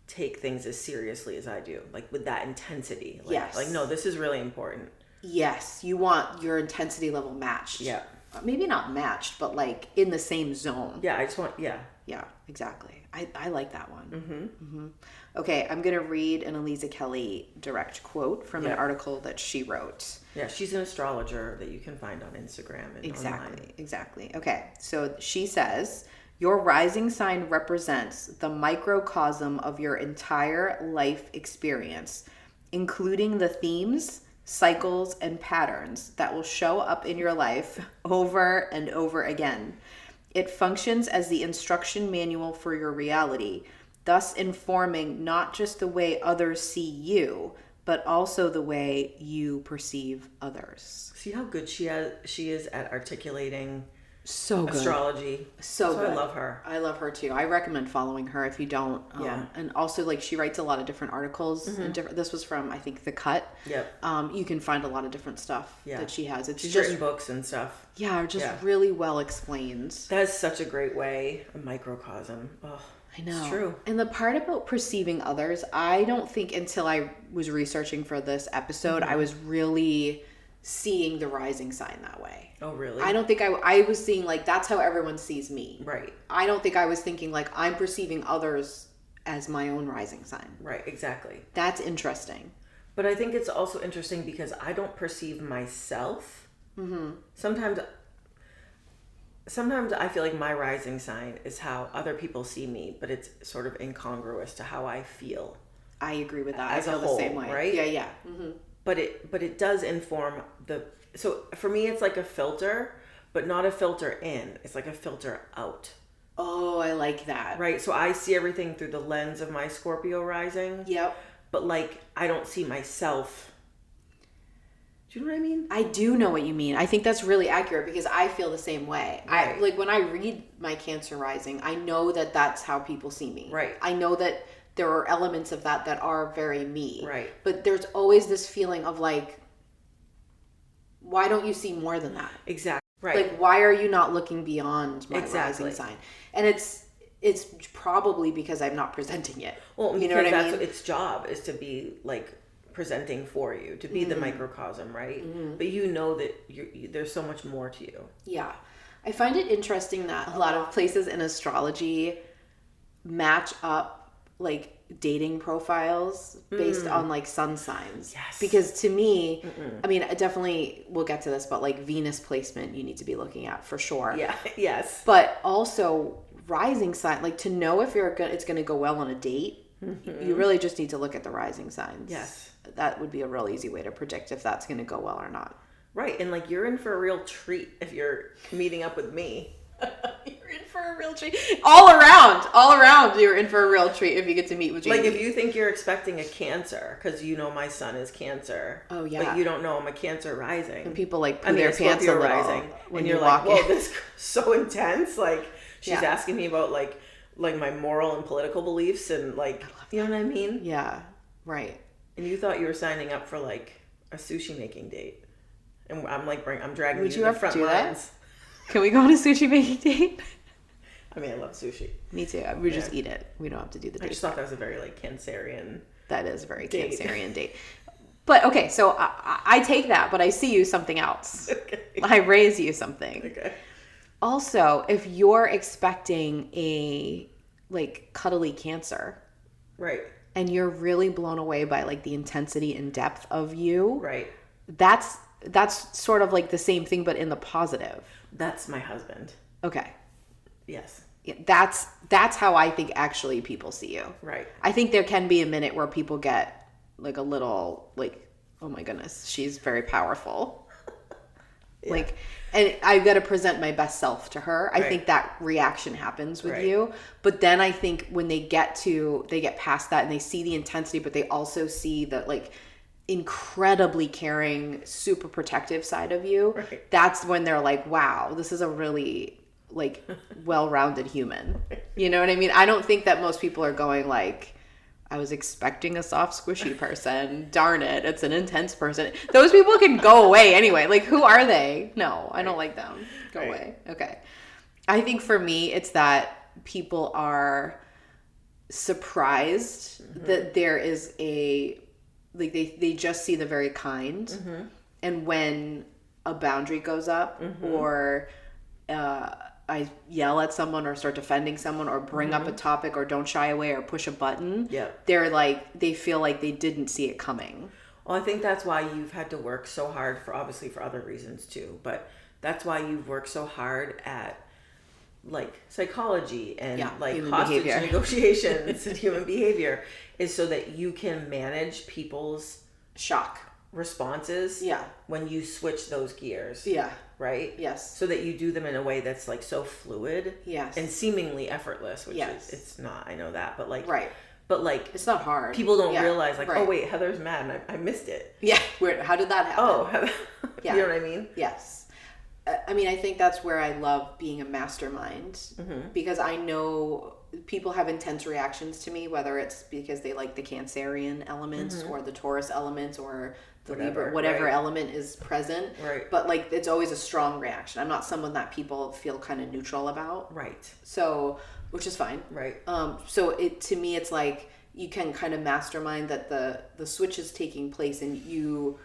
take things as seriously as I do, like with that intensity. Like, yes. Like, no, this is really important. Yes. You want your intensity level matched. Yeah. Maybe not matched, but like in the same zone. Yeah, I just want, yeah. Yeah, exactly. I like that one. Okay, I'm going to read an Aliza Kelly direct quote from an article that she wrote. Yeah, she's an astrologer that you can find on Instagram and online. Exactly. Okay, so she says, your rising sign represents the microcosm of your entire life experience, including the themes, cycles, and patterns that will show up in your life over and over again. It functions as the instruction manual for your reality, thus informing not just the way others see you, but also the way you perceive others. See how good she is at articulating so good. Astrology. So good. I love her. I love her too. I recommend following her if you don't. And also, like, she writes a lot of different articles. And this was from, I think, The Cut. Yep. You can find a lot of different stuff that she has. She's just written books and stuff. Yeah, just really well explained. That is such a great way, a microcosm. Oh, I know. It's true. And the part about perceiving others, I don't think until I was researching for this episode, I was really seeing the rising sign that way. Oh, really? I don't think I was seeing like that's how everyone sees me. Right. I don't think I was thinking like I'm perceiving others as my own rising sign. Right, exactly. That's interesting. But I think it's also interesting because I don't perceive myself. Sometimes I feel like my rising sign is how other people see me, but it's sort of incongruous to how I feel. I agree with that. As I feel a whole, the same way. right? Yeah. But it does inform so for me it's like a filter, but not a filter in. It's like a filter out. Oh, I like that. Right? So I see everything through the lens of my Scorpio rising. Yep. But like I don't see myself. Do you know what I mean? I do know what you mean. I think that's really accurate because I feel the same way. Right. I like when I read my Cancer rising, I know that that's how people see me. Right. I know that there are elements of that are very me. Right. But there's always this feeling of like, why don't you see more than that? Exactly. Right. Like, why are you not looking beyond my rising sign? And it's probably because I'm not presenting it. Well, you know what I mean? That's its job is to be like presenting for you, to be the microcosm, right? But you know that there's so much more to you. Yeah. I find it interesting that a lot of places in astrology match up like dating profiles based on like sun signs. Yes. Because to me, I mean, definitely we'll get to this, but like Venus placement you need to be looking at for sure. Yeah. Yes. But also rising sign, like to know if it's going to go well on a date, you really just need to look at the rising signs. Yes. That would be a real easy way to predict if that's going to go well or not. Right. And like you're in for a real treat if you're meeting up with me. You're in for a real treat. All around, you're in for a real treat if you get to meet with Jamie. Like if you think you're expecting a Cancer, because you know my son is Cancer. Oh yeah. But you don't know I'm a Cancer rising. And people like put their pants a little rising when you're walk like, in. whoa, this is so intense. Like she's asking me about like my moral and political beliefs and like, you know what I mean? Yeah. Right. And you thought you were signing up for like a sushi making date. And I'm like, I'm dragging Would you you to the ever front do lines. that? Can we go on a sushi making date? I mean, I love sushi. Me too. We just eat it. We don't have to do the date. I just thought that was a very like Cancerian. That is a very date. Cancerian date. But okay, so I take that, but I see you something else. Okay. I raise you something. Okay. Also, if you're expecting a like cuddly Cancer, Right. and you're really blown away by like the intensity and depth of you, Right. that's sort of like the same thing, but in the positive. That's my husband. Okay. Yes. Yeah, that's how I think actually people see you. Right. I think there can be a minute where people get like a little like, oh my goodness, she's very powerful. Yeah. Like, and I've got to present my best self to her. Right. I think that reaction happens with you. But then I think when they get past that and they see the intensity, but they also see the like incredibly caring, super protective side of you. Right. That's when they're like, wow, this is a really like well-rounded human. You know what I mean? I don't think that most people are going like, I was expecting a soft, squishy person. Darn it, it's an intense person. Those people can go away anyway. Like, who are they? No, I don't like them. Go away. Okay. I think for me, it's that people are surprised that there is a, like, they just see the very kind. And when a boundary goes up or I yell at someone or start defending someone or bring up a topic or don't shy away or push a button, they're like, they feel like they didn't see it coming. Well, I think that's why you've had to work so hard for other reasons too, but that's why you've worked so hard at like psychology and like hostage negotiations and human behavior, is so that you can manage people's shock responses when you switch those gears. Right? Yes. So that you do them in a way that's like so fluid. Yes. And seemingly effortless, which is, it's not, I know that, but like, but like, it's not hard. People don't realize like, oh wait, Heather's mad and I missed it. Yeah. How did that happen? Oh, you know what I mean? Yes. I mean, I think that's where I love being a mastermind because I know people have intense reactions to me, whether it's because they like the Cancerian elements or the Taurus elements or the Libra, whatever element is present. Right. But like, it's always a strong reaction. I'm not someone that people feel kind of neutral about. Right. So, which is fine. Right. So to me, it's like you can kind of mastermind that the switch is taking place and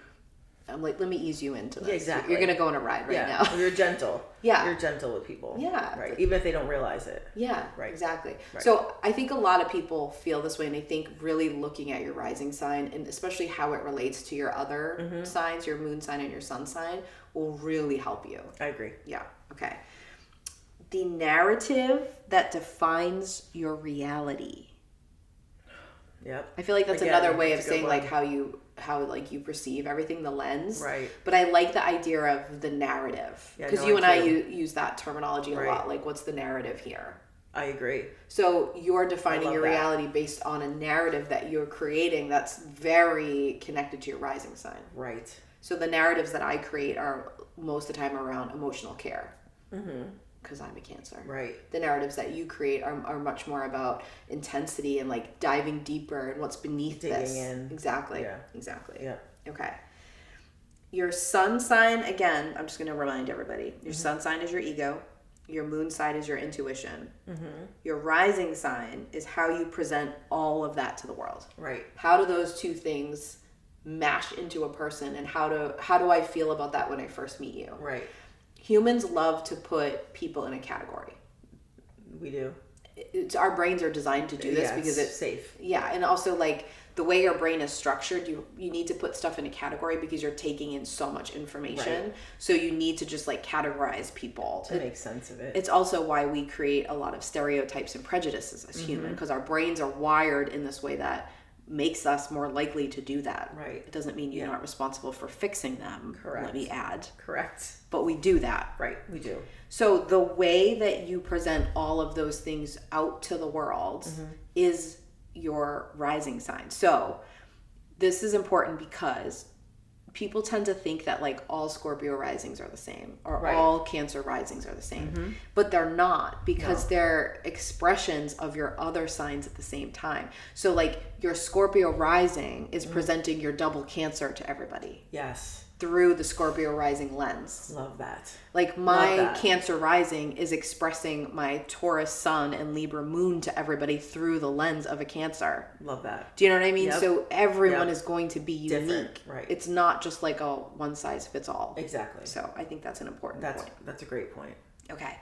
I'm like, let me ease you into this. Yeah, exactly. You're going to go on a ride now. You're gentle. Yeah. You're gentle with people. Yeah. Right. Even if they don't realize it. Yeah. Right. Exactly. Right. So I think a lot of people feel this way, and I think really looking at your rising sign and especially how it relates to your other signs, your moon sign and your sun sign, will really help you. I agree. Yeah. Okay. The narrative that defines your reality. Yep. I feel like that's another way of saying like how you perceive everything, the lens. Right. But I like the idea of the narrative because you and I use that terminology a lot. Like, what's the narrative here? I agree. So you're defining your reality based on a narrative that you're creating that's very connected to your rising sign. Right. So the narratives that I create are most of the time around emotional care. Because I'm a Cancer. Right. The narratives that you create are much more about intensity and like diving deeper and what's beneath this. Digging in. Exactly. Yeah. Exactly. Yeah. Okay. Your sun sign, again, I'm just going to remind everybody. Your sun sign is your ego. Your moon sign is your intuition. Your rising sign is how you present all of that to the world. Right. How do those two things mash into a person, and how do I feel about that when I first meet you? Right. Humans love to put people in a category. We do. Our brains are designed to do this because it's safe. Yeah, and also like the way your brain is structured, you need to put stuff in a category because you're taking in so much information. Right. So you need to just like categorize people to make sense of it. It's also why we create a lot of stereotypes and prejudices as human, because our brains are wired in this way that makes us more likely to do that. Right. It doesn't mean you're not responsible for fixing them. Correct. Let me add. Correct. But we do that. Right. We do. So the way that you present all of those things out to the world is your rising sign. So this is important because people tend to think that like all Scorpio risings are the same or all Cancer risings are the same, but they're not, because they're expressions of your other signs at the same time. So like your Scorpio rising is presenting your double Cancer to everybody. Yes. Through the Scorpio rising lens. Love that. Like my Cancer rising is expressing my Taurus sun and Libra moon to everybody through the lens of a Cancer. Love that. Do you know what I mean? Yep. So everyone is going to be unique. Different. Right. It's not just like a one size fits all. Exactly. So I think that's an important point. That's a great point. Okay.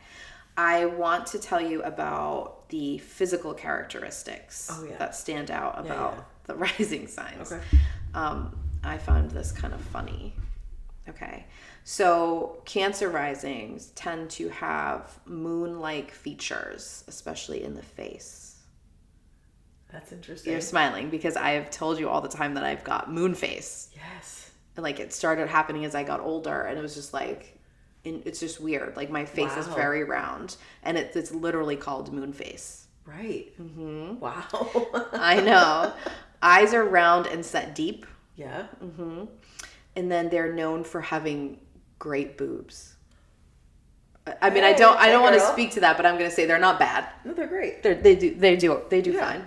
I want to tell you about the physical characteristics that stand out about the rising signs. Okay. I found this kind of funny. Okay. So Cancer risings tend to have moon-like features, especially in the face. That's interesting. You're smiling because I have told you all the time that I've got moon face. Yes. And like it started happening as I got older, and it was just like, it's just weird. Like my face is very round, and it's literally called moon face. Right. Mm-hmm. Wow. I know. Eyes are round and set deep. Yeah. Mm-hmm. And then they're known for having great boobs. I mean, I don't want to speak to that, but I'm going to say they're not bad. No, they're great. They do fine.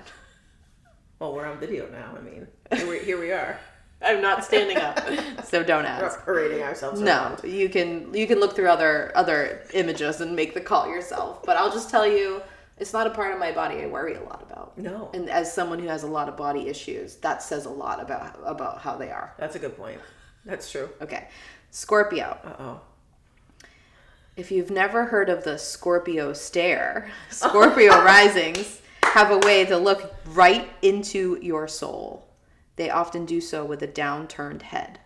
Well, we're on video now. I mean, here we are. I'm not standing up, so don't ask. We're not parading ourselves around. No, you can look through other images and make the call yourself. But I'll just tell you, it's not a part of my body I worry a lot about. No. And as someone who has a lot of body issues, that says a lot about how they are. That's a good point. That's true. Okay. Scorpio. Uh-oh. If you've never heard of the Scorpio stare, Scorpio risings have a way to look right into your soul. They often do so with a downturned head,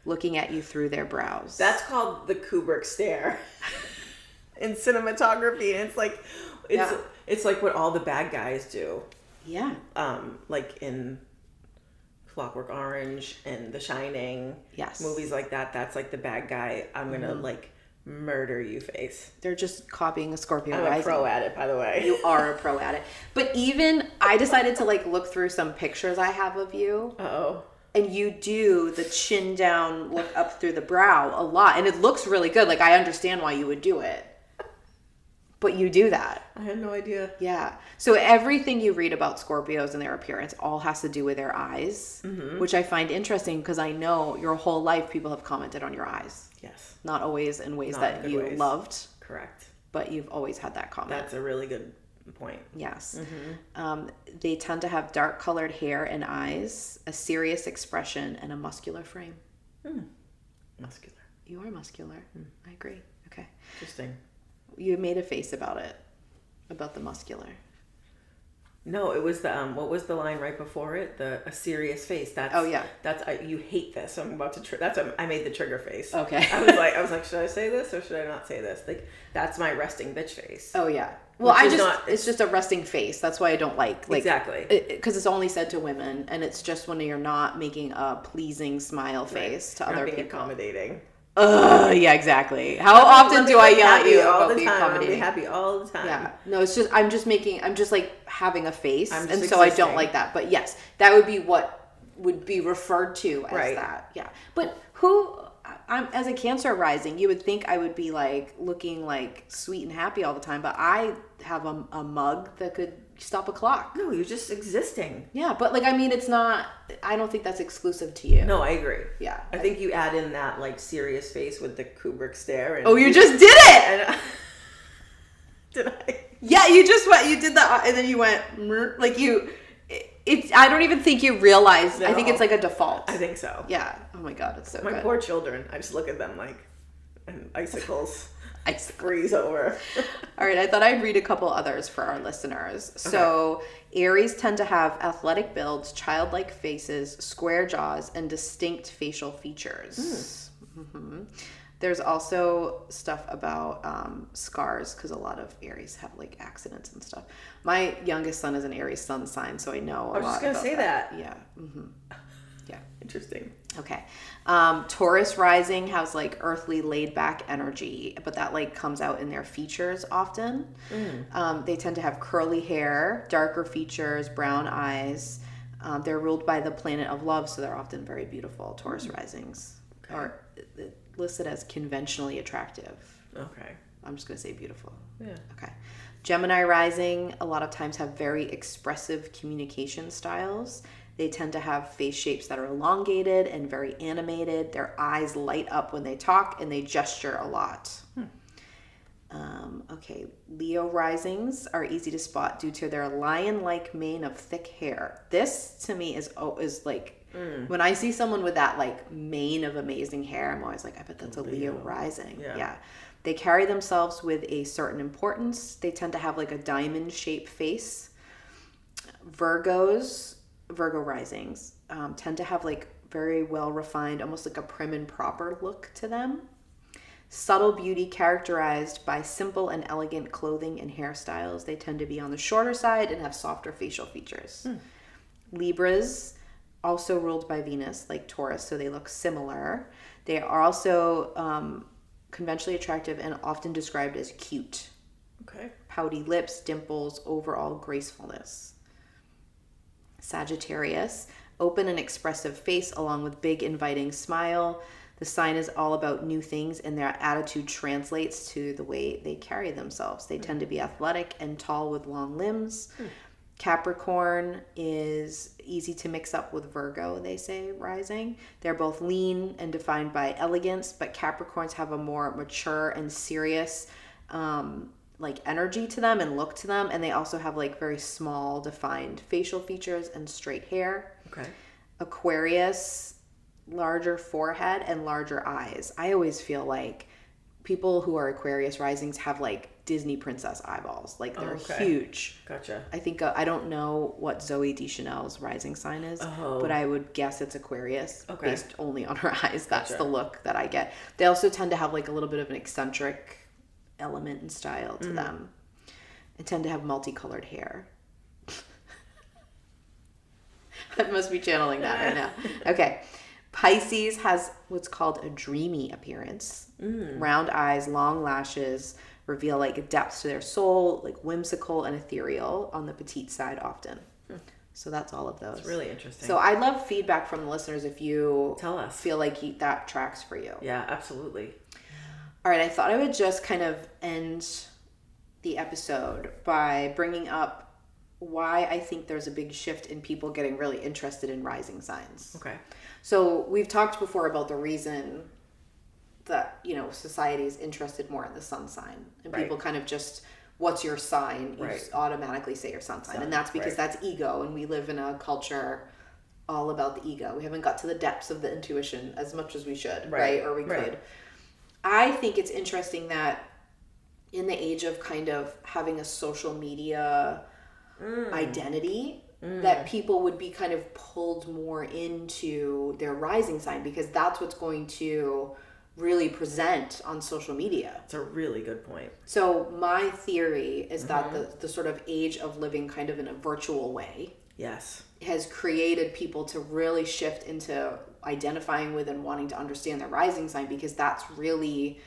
looking at you through their brows. That's called the Kubrick stare in cinematography. And it's like what all the bad guys do. Yeah. Like in Clockwork Orange and The Shining. Yes. Movies like that. That's like the bad guy. I'm going to like murder you face. They're just copying a Scorpio I'm rising. a pro at it, by the way. You are a pro at it. But even I decided to like look through some pictures I have of you. Uh-oh. And you do the chin down look up through the brow a lot. And it looks really good. Like I understand why you would do it. But you do that. I had no idea. Yeah. So everything you read about Scorpios and their appearance all has to do with their eyes, which I find interesting because I know your whole life people have commented on your eyes. Yes. Not always in ways that you loved. Correct. But you've always had that comment. That's a really good point. Yes. They tend to have dark colored hair and eyes, a serious expression, and a muscular frame. Muscular. You are muscular. I agree. Okay. Interesting. You made a face about it, about the muscular. No, it was the what was the line right before it? A serious face. That's you hate this. So I'm about to that's what I made the trigger face. Okay. I was like, should I say this or should I not say this? Like that's my resting bitch face. Oh yeah. Well, it's just a resting face. That's why I don't like exactly because it's only said to women, and it's just when you're not making a pleasing smile face to other people. Accommodating. Yeah, exactly. How often do I yell at you about being accommodating? I'm happy all the time. Yeah. No, it's just I'm just like having a face, and existing. So I don't like that. But yes, that would be what would be referred to as that. Yeah. But I'm as a Cancer rising, you would think I would be like looking like sweet and happy all the time, but I have a mug that could stop a clock. No, you're just existing. Yeah, but like I mean, it's not. I don't think that's exclusive to you. No, I agree. Yeah, I think you add in that like serious face with the Kubrick stare. And you just did it. Did I? Yeah, you just went. You did that, and then you went like you. It's. I don't even think you realized. No. I think it's like a default. I think so. Yeah. Oh my god, it's so good. My poor children. I just look at them like icicles. Freeze over. All right, I thought I'd read a couple others for our listeners. Okay. So Aries tend to have athletic builds, childlike faces, square jaws, and distinct facial features. There's also stuff about scars because a lot of Aries have like accidents and stuff. My youngest son is an Aries sun sign, so I know a lot about that. I was just going to say that. Yeah. Yeah. Interesting. Okay. Taurus rising has like earthly laid back energy, but that like comes out in their features often. They tend to have curly hair, darker features, brown eyes. They're ruled by the planet of love, so they're often very beautiful. Taurus risings are listed as conventionally attractive. Okay. I'm just going to say beautiful. Yeah. Okay. Gemini rising a lot of times have very expressive communication styles. They tend to have face shapes that are elongated and very animated. Their eyes light up when they talk, and they gesture a lot. Okay, Leo risings are easy to spot due to their lion-like mane of thick hair. This, to me, is like, when I see someone with that, like, mane of amazing hair, I'm always like, I bet that's a Leo rising. Yeah. They carry themselves with a certain importance. They tend to have like a diamond-shaped face. Virgo risings, tend to have like very well refined, almost like a prim and proper look to them. Subtle beauty characterized by simple and elegant clothing and hairstyles. They tend to be on the shorter side and have softer facial features. Libras, also ruled by Venus, like Taurus, so they look similar. They are also conventionally attractive and often described as cute. Okay. Pouty lips, dimples, overall gracefulness. Sagittarius, open and expressive face along with big inviting smile. The sign is all about new things, and their attitude translates to the way they carry themselves. They tend to be athletic and tall with long limbs. Capricorn is easy to mix up with Virgo, they say, rising. They're both lean and defined by elegance, but Capricorns have a more mature and serious like energy to them and look to them, and they also have like very small defined facial features and straight hair. Okay. Aquarius, larger forehead and larger eyes. I always feel like people who are Aquarius risings have like Disney princess eyeballs. Like they're huge. Gotcha. I think I don't know what Zooey Deschanel's rising sign is, but I would guess it's Aquarius based only on her eyes. That's the look that I get. They also tend to have like a little bit of an eccentric element and style to them, and tend to have multicolored hair. I must be channeling that right now. Okay. Pisces has what's called a dreamy appearance. Round eyes, long lashes reveal like depth to their soul, like whimsical and ethereal on the petite side often. So that's all of those. It's really interesting. So I love feedback from the listeners if you tell us, feel like that tracks for you. Yeah, absolutely. All right, I thought I would just kind of end the episode by bringing up why I think there's a big shift in people getting really interested in rising signs. Okay. So we've talked before about the reason that, you know, society is interested more in the sun sign. And people kind of just, what's your sign? You just automatically say your sun sign. And that's because that's ego. And we live in a culture all about the ego. We haven't got to the depths of the intuition as much as we should, right? Or we could. I think it's interesting that in the age of kind of having a social media identity, that people would be kind of pulled more into their rising sign because that's what's going to really present on social media. It's a really good point. So my theory is that the sort of age of living kind of in a virtual way has created people to really shift into identifying with and wanting to understand their rising sign, because that's really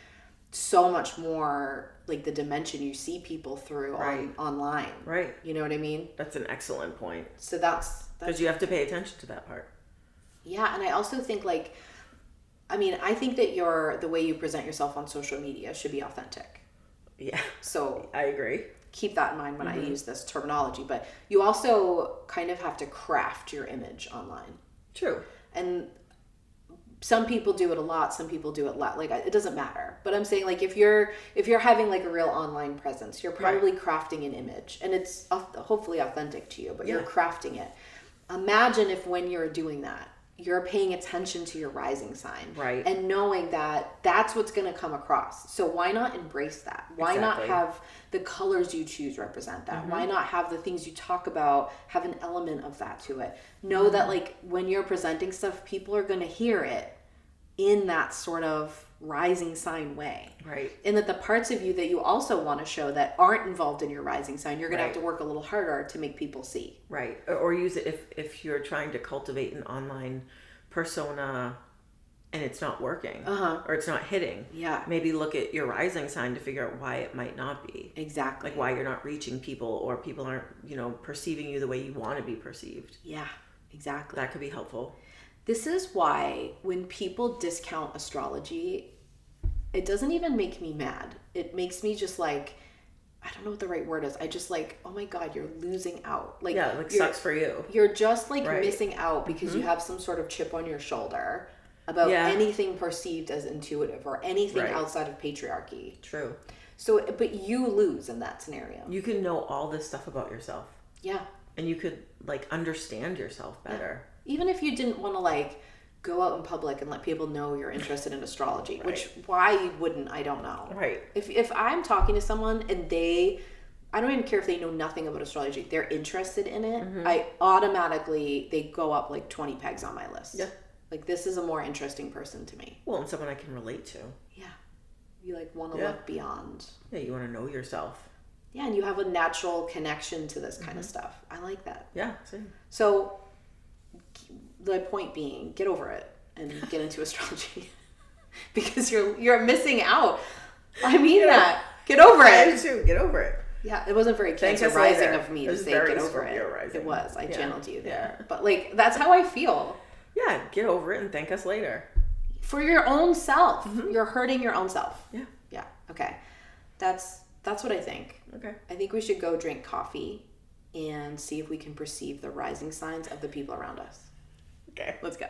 so much more like the dimension you see people through online. Right. You know what I mean? That's an excellent point. So that's because you have to pay attention to that part. Yeah, and I also think like, I mean, I think that the way you present yourself on social media should be authentic. Yeah. So I agree. Keep that in mind when I use this terminology, but you also kind of have to craft your image online. True. And some people do it a lot, some people do it less. Like, it doesn't matter. But I'm saying, like, if you're having like a real online presence, you're probably crafting an image, and it's hopefully authentic to you, but you're crafting it. Imagine if when you're doing that, you're paying attention to your rising sign, and knowing that that's what's going to come across. So why not embrace that? Why not have the colors you choose represent that? Why not have the things you talk about have an element of that to it? Know that like when you're presenting stuff, people are going to hear it in that sort of rising sign way. Right. And that the parts of you that you also want to show that aren't involved in your rising sign, you're going to have to work a little harder to make people see. Right. Or use it if you're trying to cultivate an online persona and it's not working or it's not hitting. Yeah. Maybe look at your rising sign to figure out why it might not be. Exactly. Like why you're not reaching people, or people aren't, perceiving you the way you want to be perceived. Yeah, exactly. That could be helpful. This is why when people discount astrology, it doesn't even make me mad. It makes me just like, I don't know what the right word is. I just like, oh my God, you're losing out. Like, yeah, like sucks for you. You're just like missing out because you have some sort of chip on your shoulder about anything perceived as intuitive or anything outside of patriarchy. True. So, but you lose in that scenario. You can know all this stuff about yourself. Yeah. And you could like understand yourself better. Yeah. Even if you didn't want to like go out in public and let people know you're interested in astrology. Right. Which, why wouldn't, I don't know. Right. If I'm talking to someone and I don't even care if they know nothing about astrology, they're interested in it, I automatically, they go up like 20 pegs on my list. Yeah. Like, this is a more interesting person to me. Well, and someone I can relate to. Yeah. You like want to look beyond. Yeah, you want to know yourself. Yeah, and you have a natural connection to this kind of stuff. I like that. Yeah, same. So, the point being, get over it and get into astrology. Because you're missing out. I mean that. Get over it. I do too. Get over it. Yeah, it wasn't very Cancer rising of me to say get over it. Rising. It was. I channeled you there. Yeah. But like, that's how I feel. Yeah, get over it and thank us later. For your own self. You're hurting your own self. Yeah. Yeah. Okay. That's what I think. Okay. I think we should go drink coffee and see if we can perceive the rising signs of the people around us. Okay. Let's go.